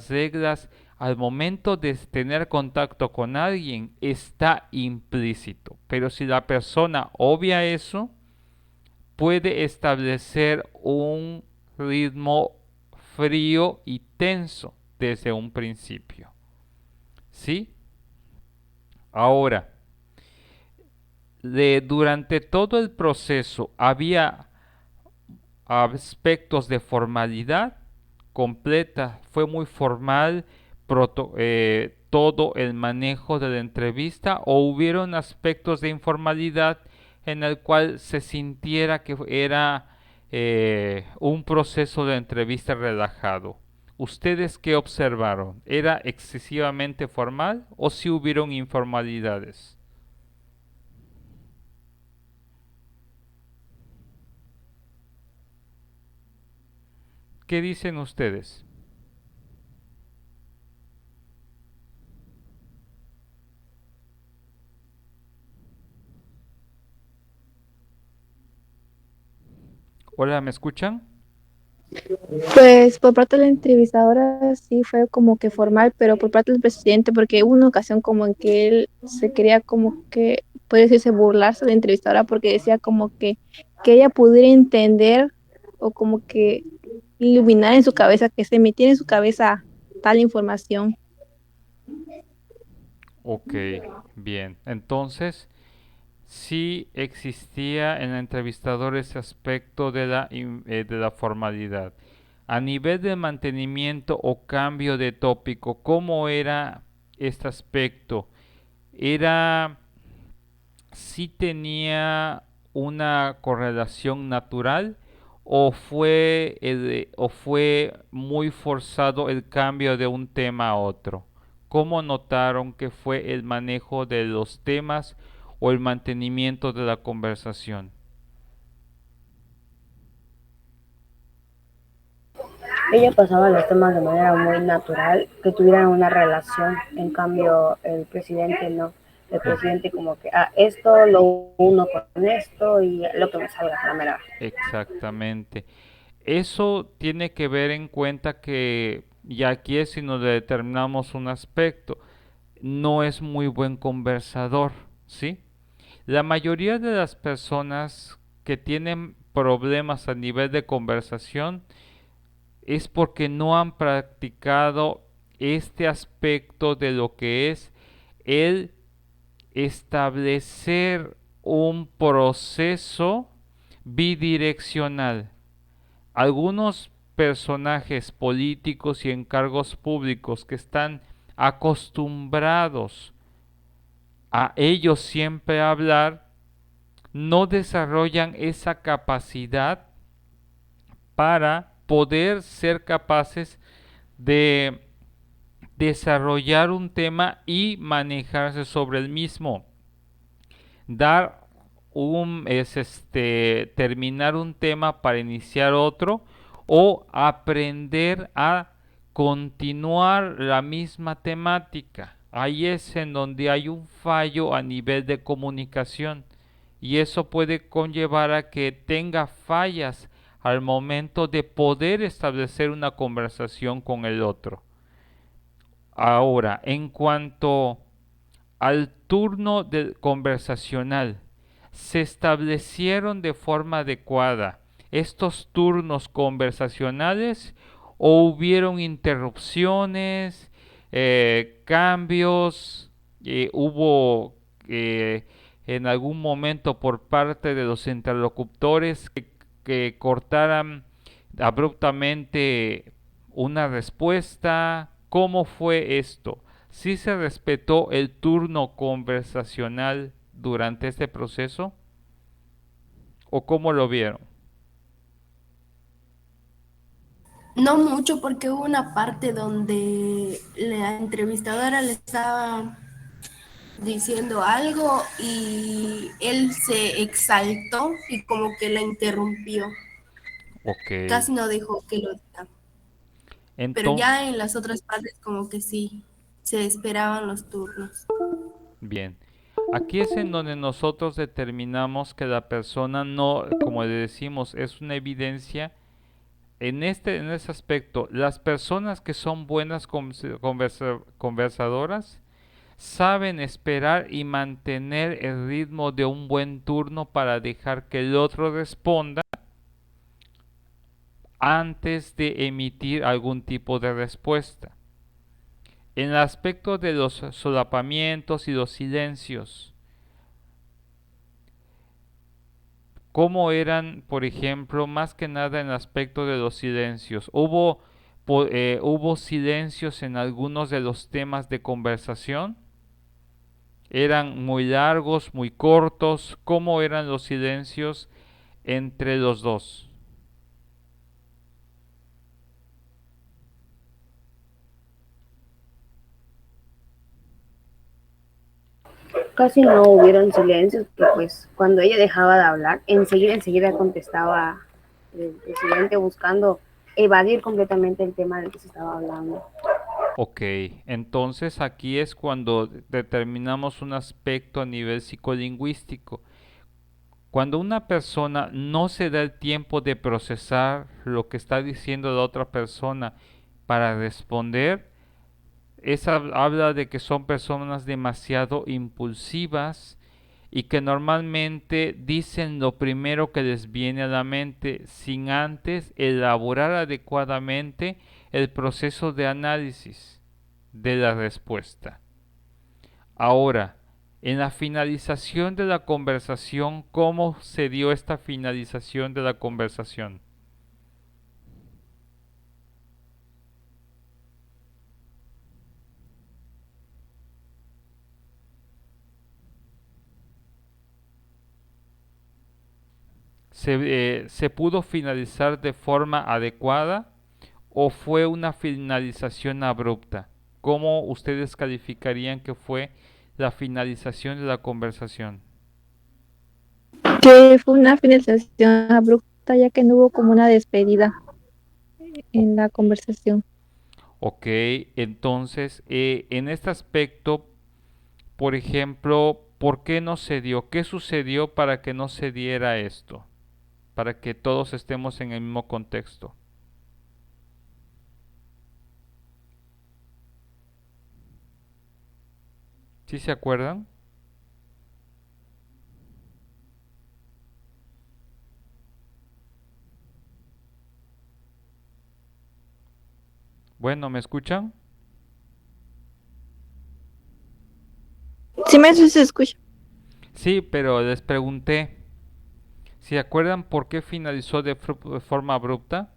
reglas al momento de tener contacto con alguien está implícito. Pero si la persona obvia eso, puede establecer un ritmo frío y tenso desde un principio. ¿Sí? Ahora, durante todo el proceso había aspectos de formalidad completa, fue muy formal todo el manejo de la entrevista, o hubieron aspectos de informalidad en el cual se sintiera que era un proceso de entrevista relajado. ¿Ustedes qué observaron? ¿Era excesivamente formal o si hubieron informalidades? ¿Qué dicen ustedes? Hola, ¿me escuchan? Pues por parte de la entrevistadora sí fue como que formal, pero por parte del presidente, porque hubo una ocasión como en que él se quería como que, puede decirse, burlarse de la entrevistadora porque decía como que ella pudiera entender o como que iluminar en su cabeza, que se metiera en su cabeza tal información. Ok, bien. Entonces, sí existía en el entrevistador ese aspecto de la formalidad. A nivel de mantenimiento o cambio de tópico, ¿cómo era este aspecto? Era, sí tenía una correlación natural o fue muy forzado el cambio de un tema a otro. ¿Cómo notaron que fue el manejo de los temas o el mantenimiento de la conversación? Ella pasaba los temas de manera muy natural, que tuvieran una relación. En cambio, el presidente no. El presidente como que, esto lo uno con esto y lo que me salga la mera. Exactamente. Eso tiene que ver en cuenta que, y aquí es si nos determinamos un aspecto, no es muy buen conversador, ¿sí? La mayoría de las personas que tienen problemas a nivel de conversación es porque no han practicado este aspecto de lo que es el establecer un proceso bidireccional. Algunos personajes políticos y en cargos públicos que están acostumbrados a ellos siempre hablar, no desarrollan esa capacidad para poder ser capaces de desarrollar un tema y manejarse sobre el mismo. Dar terminar un tema para iniciar otro o aprender a continuar la misma temática. Ahí es en donde hay un fallo a nivel de comunicación y eso puede conllevar a que tenga fallas al momento de poder establecer una conversación con el otro. Ahora, en cuanto al turno conversacional, se establecieron de forma adecuada estos turnos conversacionales o hubieron interrupciones, cambios, hubo en algún momento por parte de los interlocutores que cortaran abruptamente una respuesta. ¿Cómo fue esto? ¿Sí se respetó el turno conversacional durante este proceso? ¿O cómo lo vieron? No mucho porque hubo una parte donde la entrevistadora le estaba diciendo algo y él se exaltó y como que la interrumpió. Ok. Casi no dejó que lo diga. Pero Entonces, ya en las otras partes como que sí, se esperaban los turnos. bien. Aquí es en donde nosotros determinamos que la persona no, como le decimos, es una evidencia. En ese aspecto, las personas que son buenas conversadoras saben esperar y mantener el ritmo de un buen turno para dejar que el otro responda antes de emitir algún tipo de respuesta. En el aspecto de los solapamientos y los silencios, ¿cómo eran, por ejemplo, más que nada en el aspecto de los silencios? ¿Hubo silencios en algunos de los temas de conversación? ¿Eran muy largos, muy cortos? ¿Cómo eran los silencios entre los dos? Casi no hubieron silencios, que pues cuando ella dejaba de hablar, enseguida contestaba el presidente buscando evadir completamente el tema del que se estaba hablando. Ok, entonces aquí es cuando determinamos un aspecto a nivel psicolingüístico. Cuando una persona no se da el tiempo de procesar lo que está diciendo la otra persona para responder, esa habla de que son personas demasiado impulsivas y que normalmente dicen lo primero que les viene a la mente sin antes elaborar adecuadamente el proceso de análisis de la respuesta. Ahora, en la finalización de la conversación, ¿cómo se dio esta finalización de la conversación? ¿Se pudo finalizar de forma adecuada o fue una finalización abrupta? ¿Cómo ustedes calificarían que fue la finalización de la conversación? Que fue una finalización abrupta ya que no hubo como una despedida en la conversación. Ok, entonces en este aspecto, por ejemplo, ¿por qué no se dio? ¿Qué sucedió para que no se diera esto? Para que todos estemos en el mismo contexto. ¿Sí se acuerdan? Bueno, ¿me escuchan? Sí me se escucha. Sí, pero les pregunté, ¿se acuerdan por qué finalizó de forma abrupta?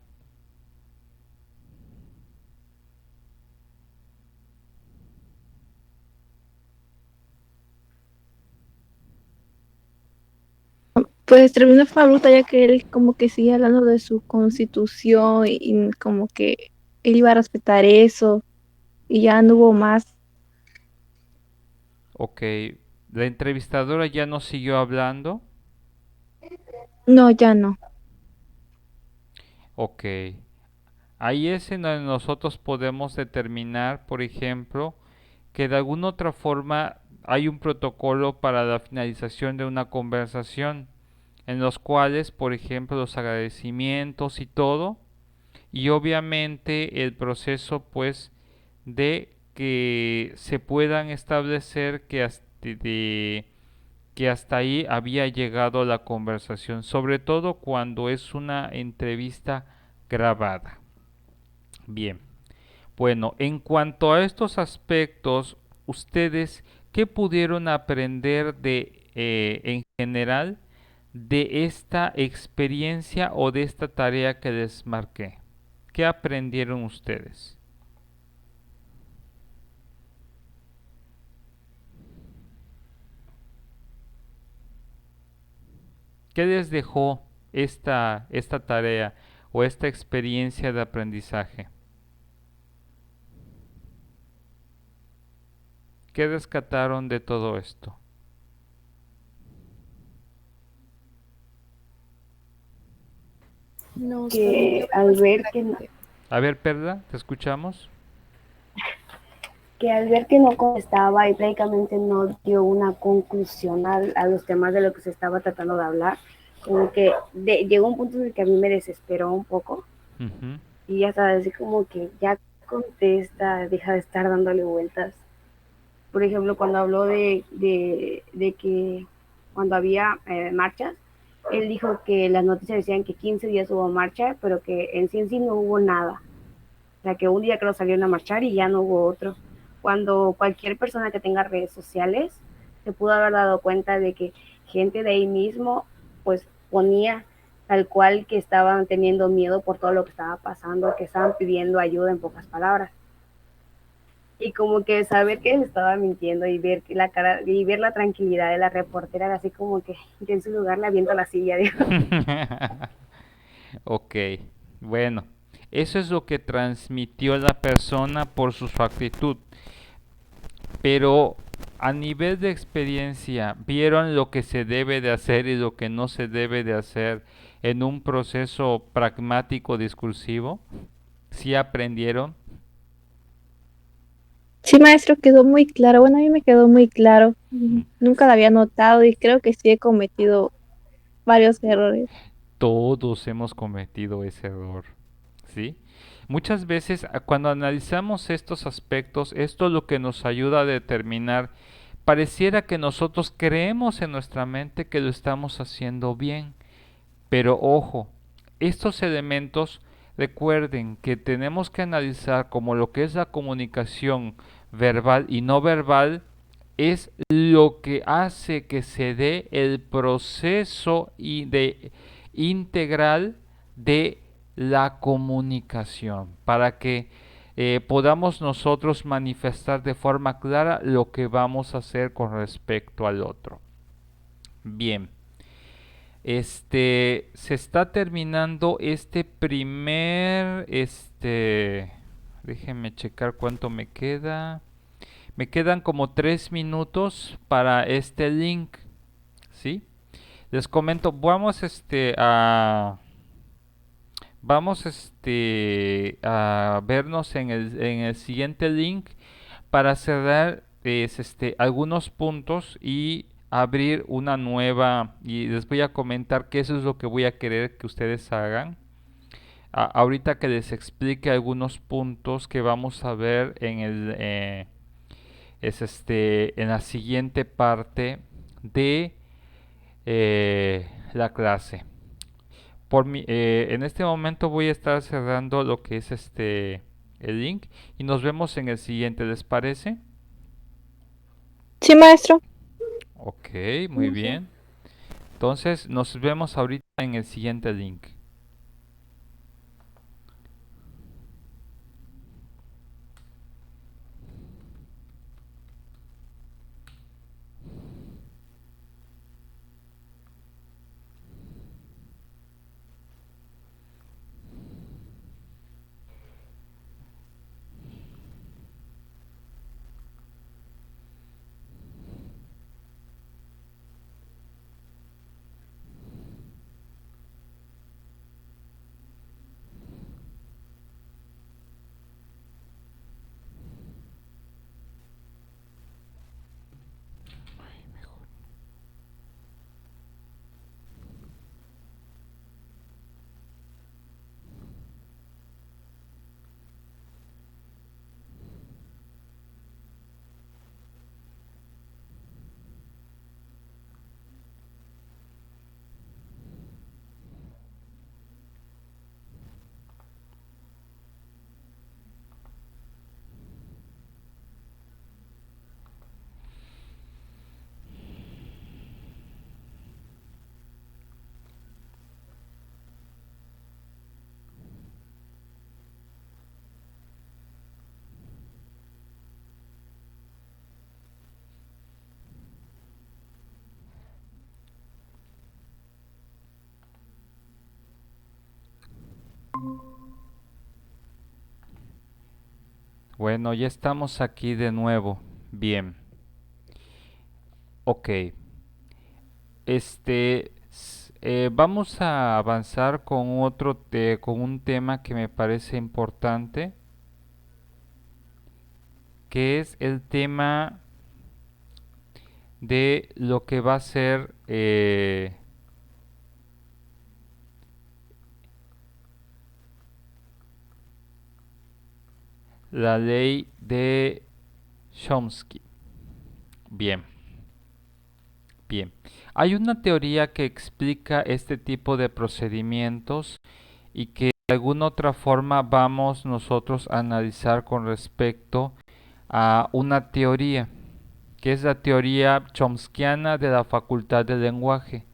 Pues terminó de forma abrupta ya que él como que sigue hablando de su constitución y como que él iba a respetar eso y ya no hubo más. Ok, la entrevistadora ya no siguió hablando. No, ya no. Ok, ahí es en donde nosotros podemos determinar, por ejemplo, que de alguna otra forma hay un protocolo para la finalización de una conversación, en los cuales, por ejemplo, los agradecimientos y todo, y obviamente el proceso, pues, de que se puedan establecer que hasta ahí había llegado la conversación, sobre todo cuando es una entrevista grabada. Bien, bueno, en cuanto a estos aspectos, ustedes, ¿qué pudieron aprender en general de esta experiencia o de esta tarea que les marqué? ¿Qué aprendieron ustedes? ¿Qué les dejó esta tarea o esta experiencia de aprendizaje? ¿Qué rescataron de todo esto? Nos Que permitió ver al más ver que claramente. A ver, Perla, ¿te escuchamos? que al ver que no contestaba y prácticamente no dio una conclusión a los temas de lo que se estaba tratando de hablar, como que llegó un punto en el que a mí me desesperó un poco Ujú. y ya sabes, así como que ya contesta, deja de estar dándole vueltas. Por ejemplo, cuando habló de que cuando había marchas, él dijo que las noticias decían que 15 días hubo marcha, pero que en sí no hubo nada. O sea, que un día creo salieron a marchar y ya no hubo otro. cuando cualquier persona que tenga redes sociales se pudo haber dado cuenta de que gente de ahí mismo pues ponía tal cual que estaban teniendo miedo por todo lo que estaba pasando, que estaban pidiendo ayuda en pocas palabras. Y como que saber que se estaba mintiendo y ver la cara y ver la tranquilidad de la reportera, era así como que yo en su lugar le aviento la silla, digo. Ok, bueno, eso es lo que transmitió la persona por su actitud, pero a nivel de experiencia, ¿vieron lo que se debe de hacer y lo que no se debe de hacer en un proceso pragmático discursivo? ¿Sí aprendieron? Sí, maestro, quedó muy claro. Bueno, a mí me quedó muy claro. Nunca lo había notado y creo que sí he cometido varios errores. Todos hemos cometido ese error, ¿sí? Muchas veces cuando analizamos estos aspectos, esto es lo que nos ayuda a determinar, pareciera que nosotros creemos en nuestra mente que lo estamos haciendo bien, pero ojo, estos elementos recuerden que tenemos que analizar como lo que es la comunicación verbal y no verbal es lo que hace que se dé el proceso integral de la comunicación para que podamos nosotros manifestar de forma clara lo que vamos a hacer con respecto al otro. Bien, se está terminando este primer, déjenme checar cuánto me queda. Me quedan como 3 minutos para este link, ¿sí? Les comento, vamos a vernos en el siguiente link para cerrar algunos puntos y abrir una nueva y les voy a comentar que eso es lo que voy a querer que ustedes hagan. Ahorita que les explique algunos puntos que vamos a ver en la siguiente parte de la clase. En este momento voy a estar cerrando lo que es el link y nos vemos en el siguiente, ¿les parece? Sí, maestro. Ok, muy bien. Entonces nos vemos ahorita en el siguiente link. Bueno, ya estamos aquí de nuevo. Bien. Ok. Vamos a avanzar con un tema que me parece importante, que es el tema de lo que va a ser la ley de Chomsky. Bien, bien. Hay una teoría que explica este tipo de procedimientos y que de alguna otra forma vamos nosotros a analizar con respecto a una teoría, que es la teoría chomskiana de la Facultad del Lenguaje.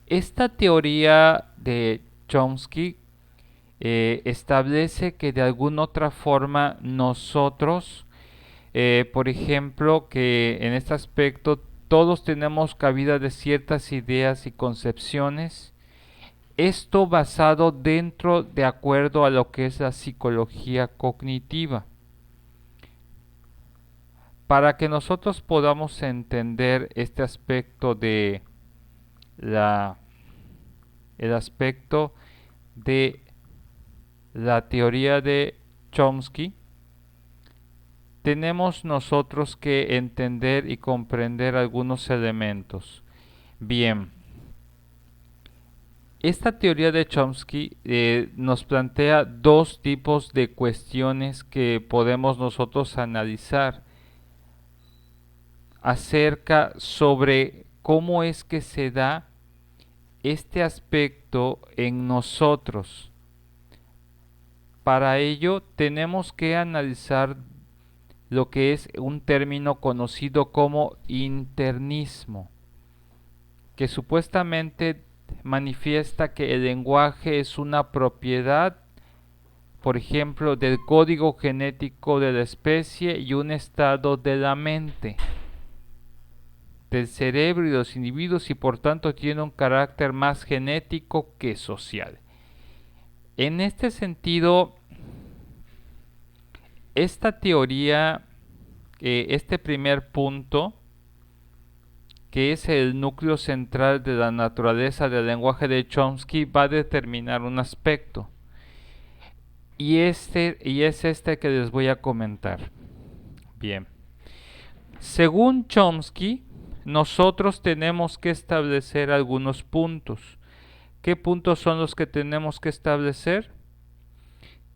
Esta teoría de Chomsky establece que de alguna otra forma nosotros, por ejemplo, que en este aspecto todos tenemos cabida de ciertas ideas y concepciones, esto basado dentro de acuerdo a lo que es la psicología cognitiva. Para que nosotros podamos entender este aspecto de el aspecto de la teoría de Chomsky, tenemos nosotros que entender y comprender algunos elementos. Bien, esta teoría de Chomsky nos plantea dos tipos de cuestiones que podemos nosotros analizar acerca sobre cómo es que se da este aspecto en nosotros. Para ello tenemos que analizar lo que es un término conocido como internismo, que supuestamente manifiesta que el lenguaje es una propiedad, por ejemplo, del código genético de la especie y un estado de la mente, del cerebro y de los individuos, y por tanto tiene un carácter más genético que social. En este sentido, esta teoría, este primer punto, que es el núcleo central de la naturaleza del lenguaje de Chomsky, va a determinar un aspecto. Y es este que les voy a comentar. Bien. Según Chomsky, nosotros tenemos que establecer algunos puntos. ¿Qué puntos son los que tenemos que establecer?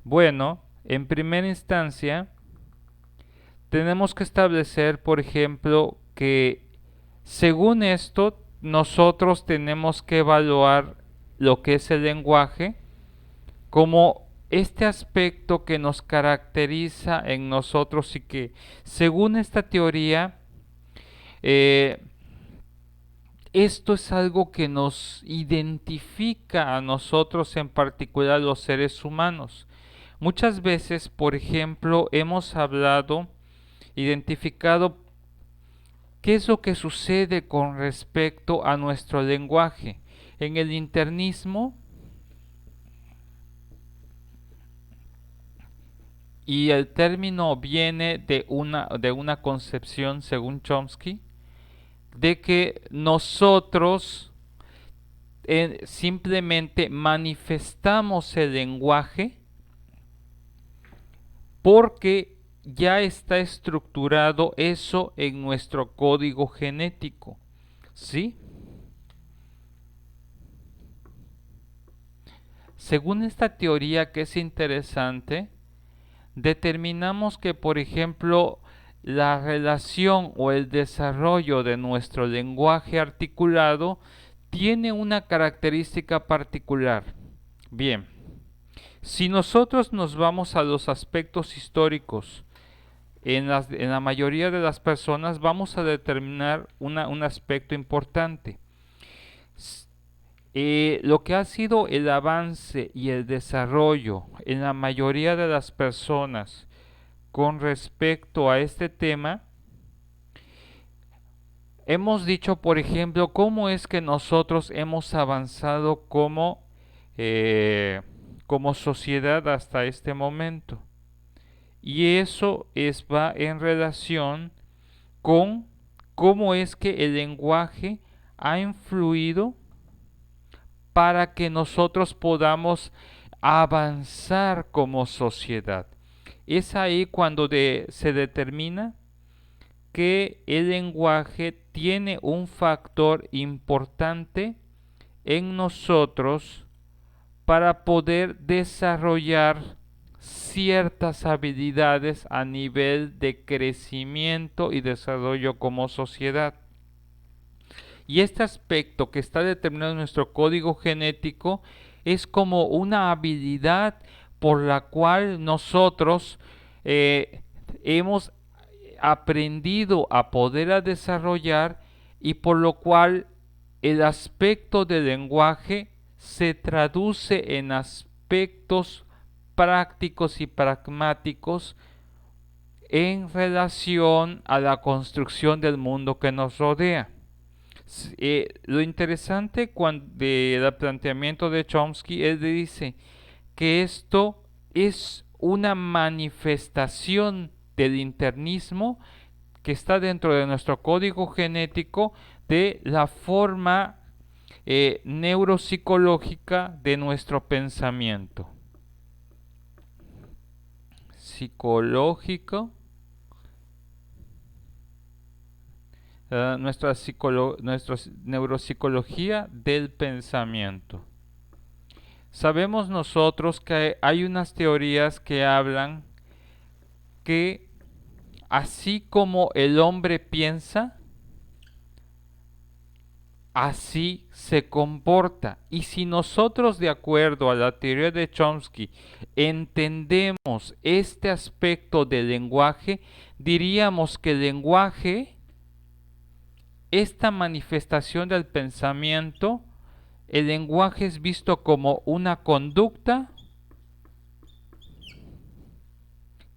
Bueno, en primera instancia, tenemos que establecer, por ejemplo, que según esto, nosotros tenemos que evaluar lo que es el lenguaje como este aspecto que nos caracteriza en nosotros y que, según esta teoría, esto es algo que nos identifica a nosotros, en particular los seres humanos. Muchas veces, por ejemplo, hemos identificado qué es lo que sucede con respecto a nuestro lenguaje. En el internismo, y el término viene de una concepción, según Chomsky, de que nosotros simplemente manifestamos el lenguaje porque ya está estructurado eso en nuestro código genético, ¿sí? Según esta teoría, que es interesante, determinamos que, por ejemplo, la relación o el desarrollo de nuestro lenguaje articulado tiene una característica particular. Bien, si nosotros nos vamos a los aspectos históricos, en la mayoría de las personas vamos a determinar un aspecto importante. Lo que ha sido el avance y el desarrollo en la mayoría de las personas con respecto a este tema, hemos dicho, por ejemplo, cómo es que nosotros hemos avanzado como sociedad hasta este momento. Y eso va en relación con cómo es que el lenguaje ha influido para que nosotros podamos avanzar como sociedad. Es ahí cuando se determina que el lenguaje tiene un factor importante en nosotros para poder desarrollar ciertas habilidades a nivel de crecimiento y desarrollo como sociedad. Y este aspecto que está determinado en nuestro código genético es como una habilidad por la cual nosotros hemos aprendido a poder a desarrollar y por lo cual el aspecto del lenguaje se traduce en aspectos prácticos y pragmáticos en relación a la construcción del mundo que nos rodea. Lo interesante del planteamiento de Chomsky es que dice que esto es una manifestación del internismo que está dentro de nuestro código genético de la forma neuropsicológica de nuestro pensamiento. Psicológico, nuestra neuropsicología del pensamiento. Sabemos nosotros que hay unas teorías que hablan que así como el hombre piensa, así se comporta. Y si nosotros, de acuerdo a la teoría de Chomsky, entendemos este aspecto del lenguaje, diríamos que el lenguaje, esta manifestación del pensamiento, el lenguaje es visto como una conducta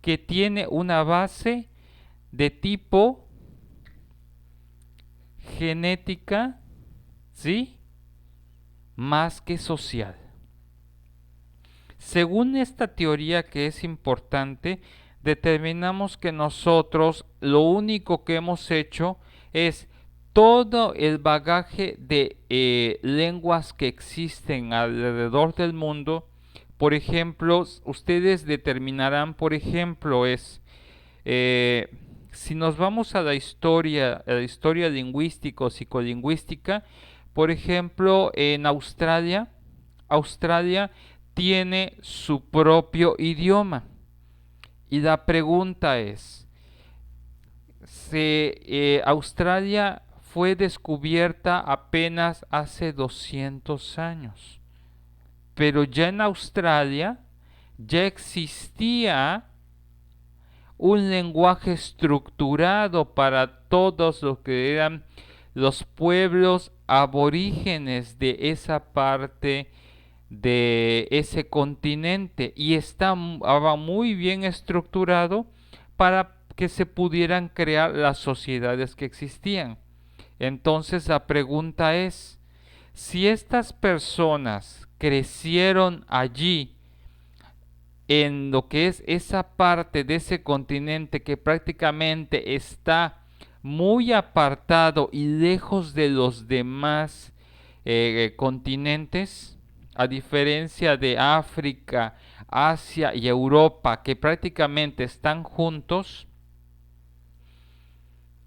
que tiene una base de tipo genética, ¿sí?, más que social. Según esta teoría, que es importante, determinamos que nosotros lo único que hemos hecho es todo el bagaje de lenguas que existen alrededor del mundo. Por ejemplo, ustedes determinarán, por ejemplo, si nos vamos a la historia lingüística o psicolingüística, por ejemplo, en Australia tiene su propio idioma. Y la pregunta es, Australia fue descubierta apenas hace 200 años, pero ya en Australia ya existía un lenguaje estructurado para todos los que eran los pueblos aborígenes de esa parte de ese continente, y estaba muy bien estructurado para que se pudieran crear las sociedades que existían. Entonces la pregunta es, si estas personas crecieron allí, en lo que es esa parte de ese continente que prácticamente está muy apartado y lejos de los demás continentes, a diferencia de África, Asia y Europa, que prácticamente están juntos,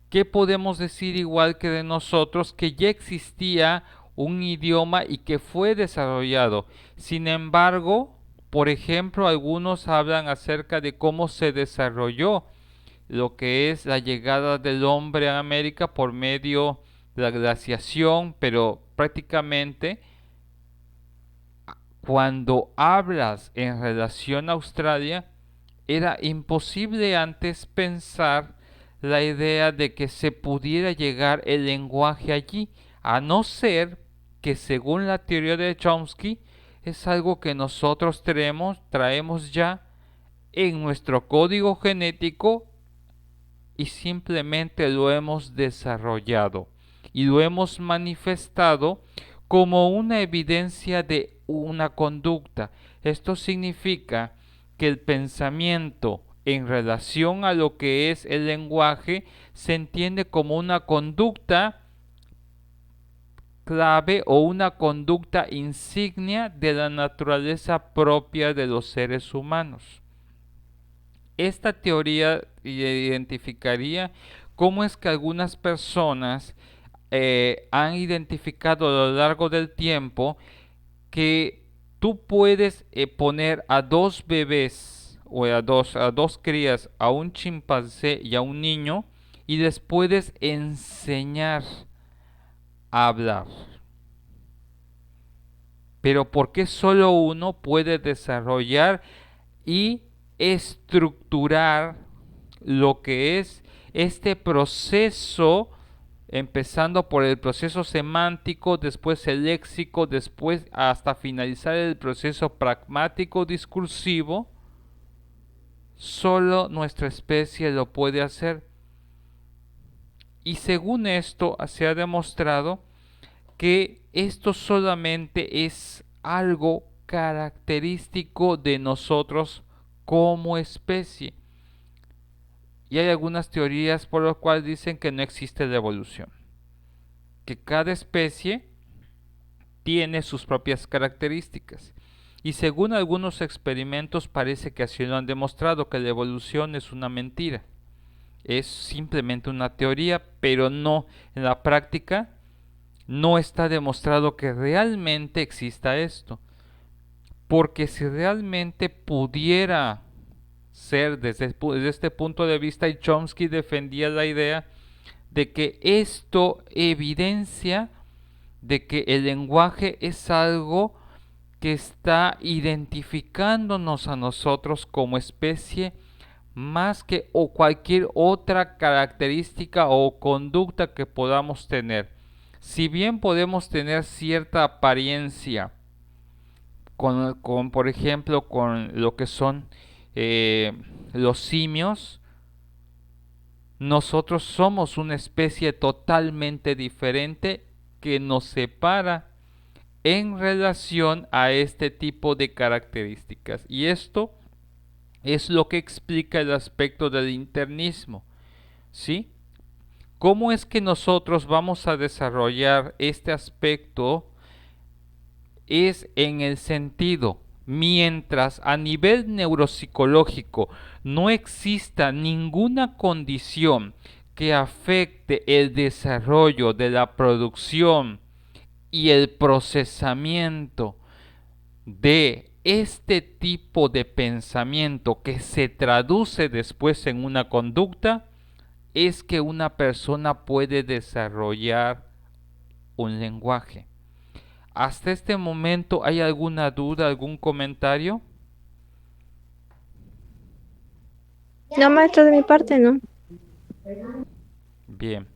¿qué podemos decir igual que de nosotros? Que ya existía un idioma y que fue desarrollado. Sin embargo, por ejemplo, algunos hablan acerca de cómo se desarrolló lo que es la llegada del hombre a América por medio de la glaciación, pero prácticamente cuando hablas en relación a Australia, era imposible antes pensar la idea de que se pudiera llegar el lenguaje allí, a no ser que, según la teoría de Chomsky, es algo que nosotros traemos ya en nuestro código genético y simplemente lo hemos desarrollado y lo hemos manifestado como una evidencia de una conducta. Esto significa que el pensamiento en relación a lo que es el lenguaje se entiende como una conducta clave o una conducta insignia de la naturaleza propia de los seres humanos. Esta teoría identificaría cómo es que algunas personas han identificado a lo largo del tiempo que tú puedes poner a dos bebés o a dos crías, a un chimpancé y a un niño, y les puedes enseñar a hablar. Pero ¿por qué solo uno puede desarrollar y estructurar lo que es este proceso, empezando por el proceso semántico, después el léxico, después hasta finalizar el proceso pragmático discursivo, solo nuestra especie lo puede hacer. Y según esto se ha demostrado que esto solamente es algo característico de nosotros como especie. Y hay algunas teorías por las cuales dicen que no existe la evolución, que cada especie tiene sus propias características. Y según algunos experimentos parece que así lo han demostrado, que la evolución es una mentira. Es simplemente una teoría, pero no, en la práctica no está demostrado que realmente exista esto. Porque si realmente pudiera ser desde este punto de vista, y Chomsky defendía la idea de que esto evidencia de que el lenguaje es algo que está identificándonos a nosotros como especie más que o cualquier otra característica o conducta que podamos tener. Si bien podemos tener cierta apariencia con por ejemplo, con lo que son los simios, nosotros somos una especie totalmente diferente que nos separa en relación a este tipo de características. Y esto es lo que explica el aspecto del internismo, ¿sí? ¿Cómo es que nosotros vamos a desarrollar este aspecto? Es en el sentido, mientras a nivel neuropsicológico no exista ninguna condición que afecte el desarrollo de la producción y el procesamiento de este tipo de pensamiento que se traduce después en una conducta, es que una persona puede desarrollar un lenguaje. ¿Hasta este momento hay alguna duda, algún comentario? No, maestro, de mi parte, no. Bien.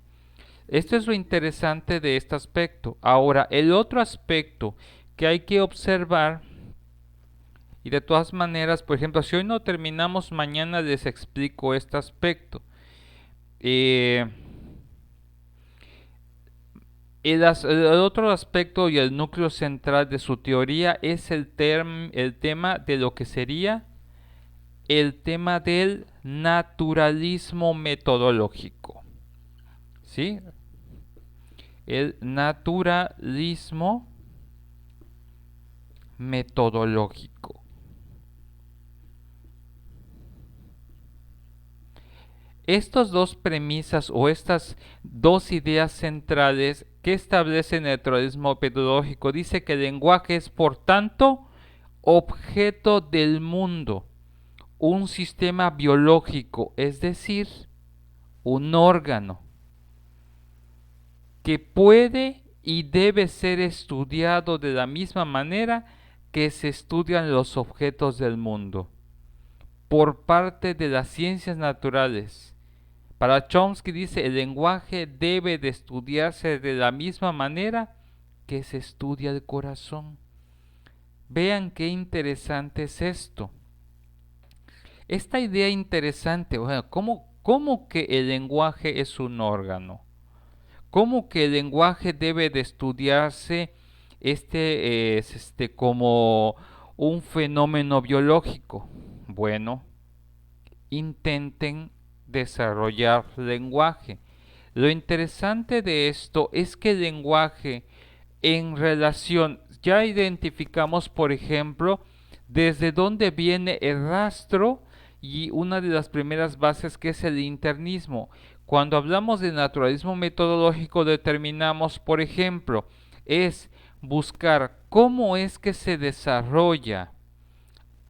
Esto es lo interesante de este aspecto. Ahora, el otro aspecto que hay que observar, y de todas maneras, por ejemplo, si hoy no terminamos, mañana les explico este aspecto. El otro aspecto y el núcleo central de su teoría es el tema de lo que sería el tema del naturalismo metodológico. ¿Sí? El naturalismo metodológico. Estas dos premisas o estas dos ideas centrales que establece el naturalismo metodológico dice que el lenguaje es, por tanto, objeto del mundo, un sistema biológico, es decir, un órgano que puede y debe ser estudiado de la misma manera que se estudian los objetos del mundo, por parte de las ciencias naturales. Para Chomsky dice, el lenguaje debe de estudiarse de la misma manera que se estudia el corazón. Vean qué interesante es esto. Esta idea interesante, bueno, ¿cómo que el lenguaje es un órgano? ¿Cómo que el lenguaje debe de estudiarse como un fenómeno biológico? Bueno, intenten desarrollar lenguaje. Lo interesante de esto es que el lenguaje en relación, ya identificamos, por ejemplo, desde dónde viene el rastro y una de las primeras bases, que es el internismo. Cuando hablamos de naturalismo metodológico, determinamos, por ejemplo, es buscar cómo es que se desarrolla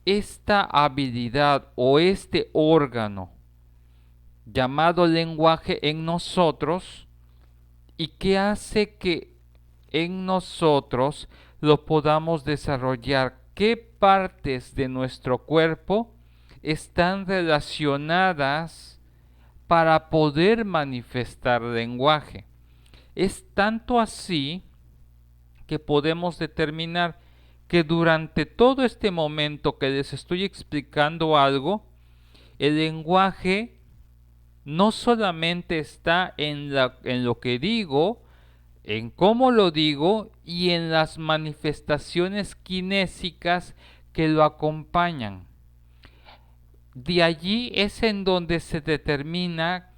esta habilidad o este órgano llamado lenguaje en nosotros, y qué hace que en nosotros lo podamos desarrollar, qué partes de nuestro cuerpo están relacionadas para poder manifestar lenguaje. Es tanto así que podemos determinar que durante todo este momento que les estoy explicando algo, el lenguaje no solamente está en lo que digo, en cómo lo digo y en las manifestaciones kinésicas que lo acompañan. De allí es en donde se determina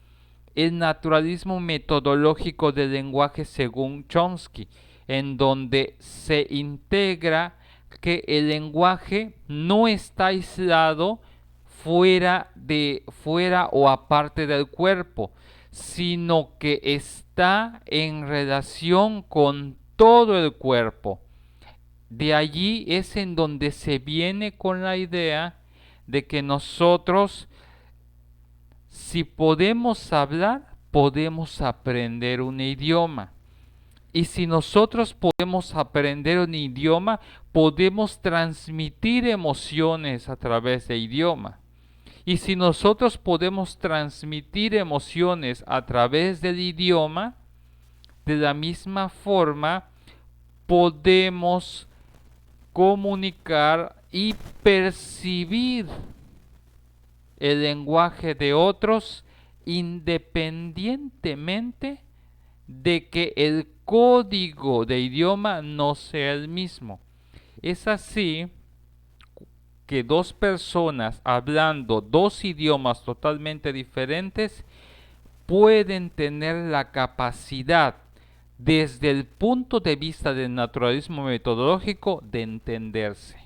el naturalismo metodológico del lenguaje según Chomsky, en donde se integra que el lenguaje no está aislado fuera o aparte del cuerpo, sino que está en relación con todo el cuerpo. De allí es en donde se viene con la idea de que nosotros, si podemos hablar, podemos aprender un idioma. Y si nosotros podemos aprender un idioma, podemos transmitir emociones a través del idioma. Y si nosotros podemos transmitir emociones a través del idioma, de la misma forma podemos comunicar y percibir el lenguaje de otros independientemente de que el código de idioma no sea el mismo. Es así que dos personas hablando dos idiomas totalmente diferentes pueden tener la capacidad, desde el punto de vista del naturalismo metodológico, de entenderse.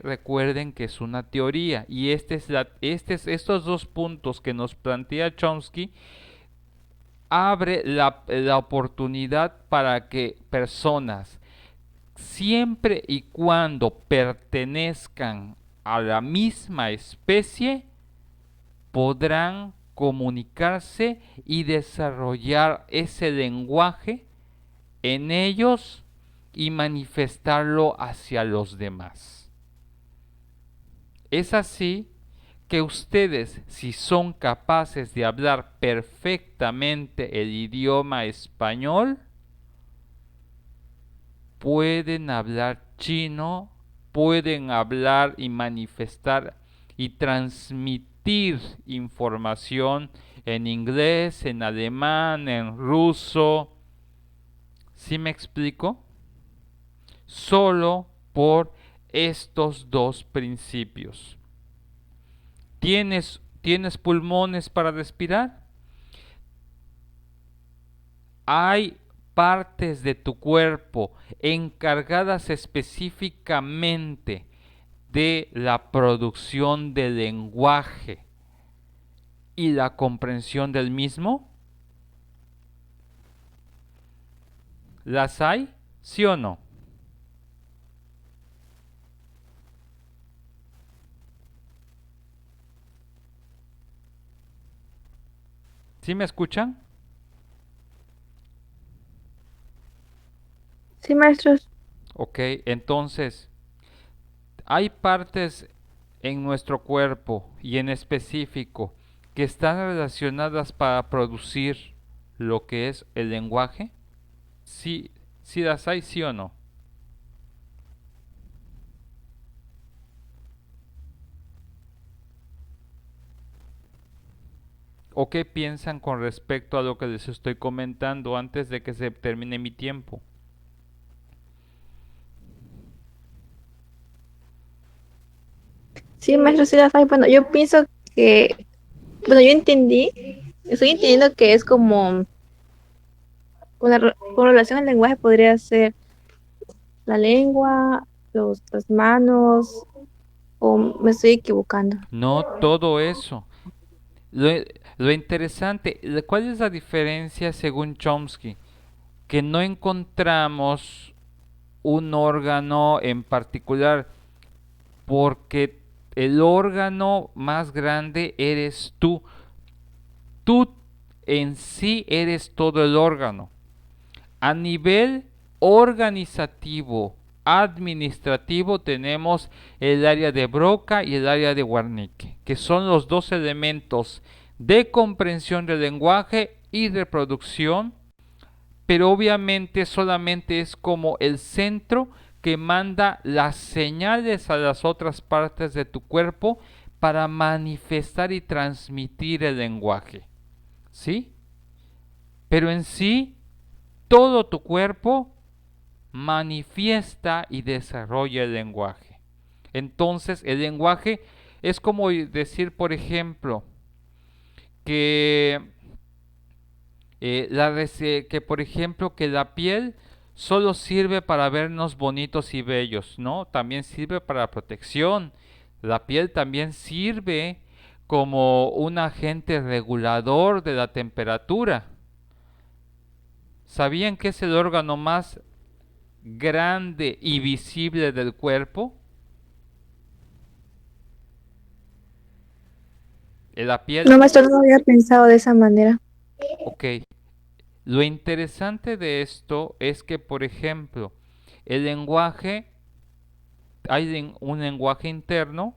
Recuerden que es una teoría y estos dos puntos que nos plantea Chomsky abre la oportunidad para que personas, siempre y cuando pertenezcan a la misma especie, podrán comunicarse y desarrollar ese lenguaje en ellos y manifestarlo hacia los demás. Es así que ustedes, si son capaces de hablar perfectamente el idioma español, pueden hablar chino, pueden hablar y manifestar y transmitir información en inglés, en alemán, en ruso. ¿Sí me explico? Solo por estos dos principios. ¿Tienes pulmones para respirar? Hay partes de tu cuerpo encargadas específicamente de la producción del lenguaje y la comprensión del mismo. ¿Las hay? ¿Sí o no? ¿Sí me escuchan? Sí, maestros. Ok, entonces, hay partes en nuestro cuerpo y en específico que están relacionadas para producir lo que es el lenguaje. ¿Sí, sí las hay, sí o no? ¿O qué piensan con respecto a lo que les estoy comentando antes de que se termine mi tiempo? Sí, maestros, sí las hay. Bueno, yo pienso que, bueno, estoy entendiendo que es como, con relación al lenguaje podría ser la lengua, las manos, o me estoy equivocando. No todo eso. Lo, lo interesante, ¿cuál es la diferencia según Chomsky? Que no encontramos un órgano en particular, porque el órgano más grande eres tú. Tú en sí eres todo el órgano. A nivel organizativo administrativo tenemos el área de Broca y el área de Wernicke, que son los dos elementos de comprensión del lenguaje y de producción, pero obviamente solamente es como el centro que manda las señales a las otras partes de tu cuerpo para manifestar y transmitir el lenguaje, ¿sí? Pero en sí, todo tu cuerpo manifiesta y desarrolla el lenguaje. Entonces, el lenguaje es como decir, por ejemplo, que por ejemplo, que la piel solo sirve para vernos bonitos y bellos, ¿no? También sirve para protección. La piel también sirve como un agente regulador de la temperatura. ¿Sabían que es el órgano más grande y visible del cuerpo? La piel. No, maestro, no lo había pensado de esa manera. Ok. Lo interesante de esto es que, por ejemplo, el lenguaje, hay un lenguaje interno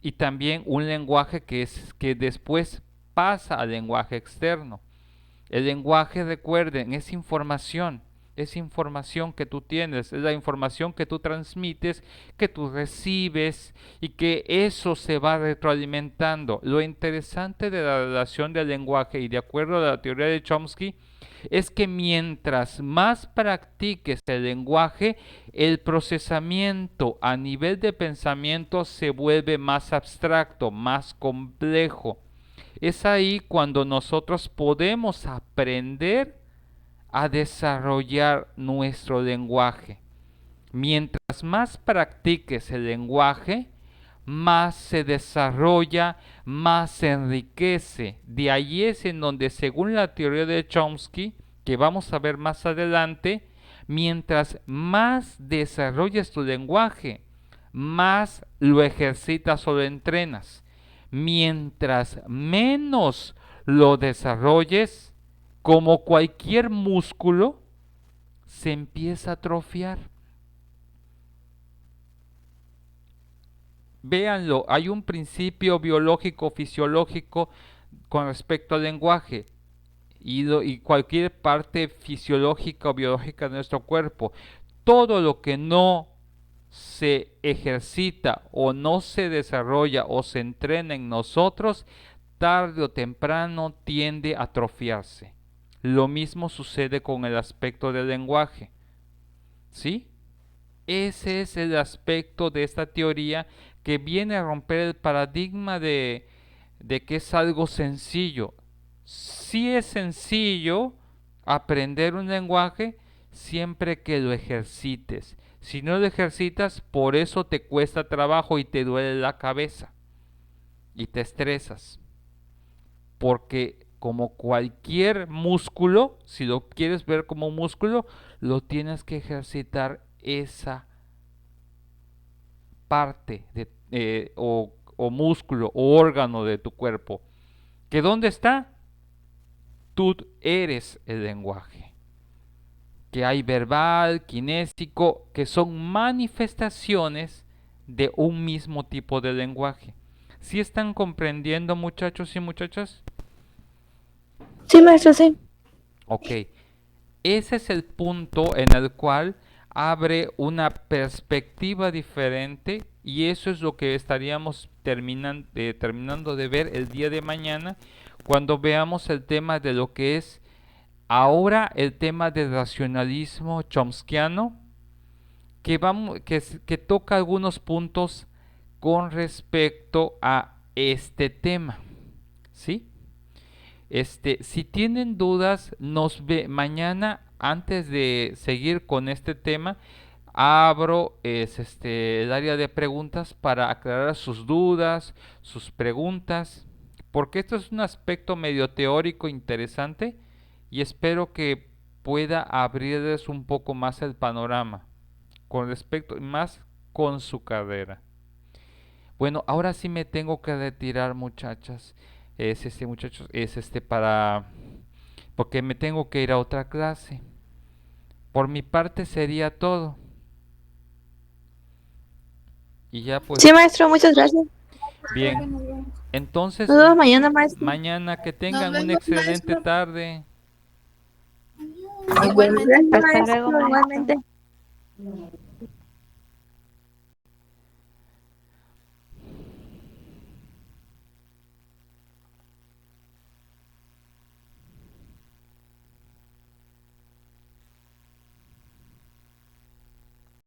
y también un lenguaje que después pasa al lenguaje externo. El lenguaje, recuerden, es información que tú tienes, es la información que tú transmites, que tú recibes y que eso se va retroalimentando. Lo interesante de la relación del lenguaje y de acuerdo a la teoría de Chomsky es que mientras más practiques el lenguaje, el procesamiento a nivel de pensamiento se vuelve más abstracto, más complejo. Es ahí cuando nosotros podemos aprender a desarrollar nuestro lenguaje. Mientras más practiques el lenguaje, más se desarrolla, más se enriquece. De ahí es en donde, según la teoría de Chomsky, que vamos a ver más adelante, mientras más desarrolles tu lenguaje, más lo ejercitas o lo entrenas. Mientras menos lo desarrolles, como cualquier músculo, se empieza a atrofiar. Véanlo, hay un principio biológico, fisiológico con respecto al lenguaje y cualquier parte fisiológica o biológica de nuestro cuerpo. Todo lo que no se ejercita o no se desarrolla o se entrena en nosotros, tarde o temprano tiende a atrofiarse. Lo mismo sucede con el aspecto del lenguaje. ¿Sí? Ese es el aspecto de esta teoría que viene a romper el paradigma de que es algo sencillo. Sí es sencillo aprender un lenguaje siempre que lo ejercites. Si no lo ejercitas, por eso te cuesta trabajo y te duele la cabeza y te estresas. Porque como cualquier músculo, si lo quieres ver como músculo, lo tienes que ejercitar esa parte o músculo o órgano de tu cuerpo. ¿Que dónde está? Tú eres el lenguaje. Que hay verbal, kinésico, que son manifestaciones de un mismo tipo de lenguaje. ¿Sí están comprendiendo, muchachos y muchachas? Sí, maestro, sí. Ok. Ese es el punto en el cual abre una perspectiva diferente y eso es lo que estaríamos terminando de ver el día de mañana cuando veamos el tema de lo que es ahora el tema del racionalismo chomskiano que toca algunos puntos con respecto a este tema, ¿sí? Si tienen dudas, mañana, antes de seguir con este tema, abro el área de preguntas para aclarar sus dudas, sus preguntas, porque esto es un aspecto medio teórico interesante y espero que pueda abrirles un poco más el panorama con respecto más con su carrera. Bueno, ahora sí me tengo que retirar, muchachas. Muchachos, porque me tengo que ir a otra clase. Por mi parte sería todo. Y ya pues, Sí, maestro, muchas gracias. bien. Entonces, Nos vemos mañana, maestro. mañana que tengan una vemos, excelente maestro. tarde. Adiós. Igualmente. Gracias, Hasta luego, maestro, maestro. igualmente.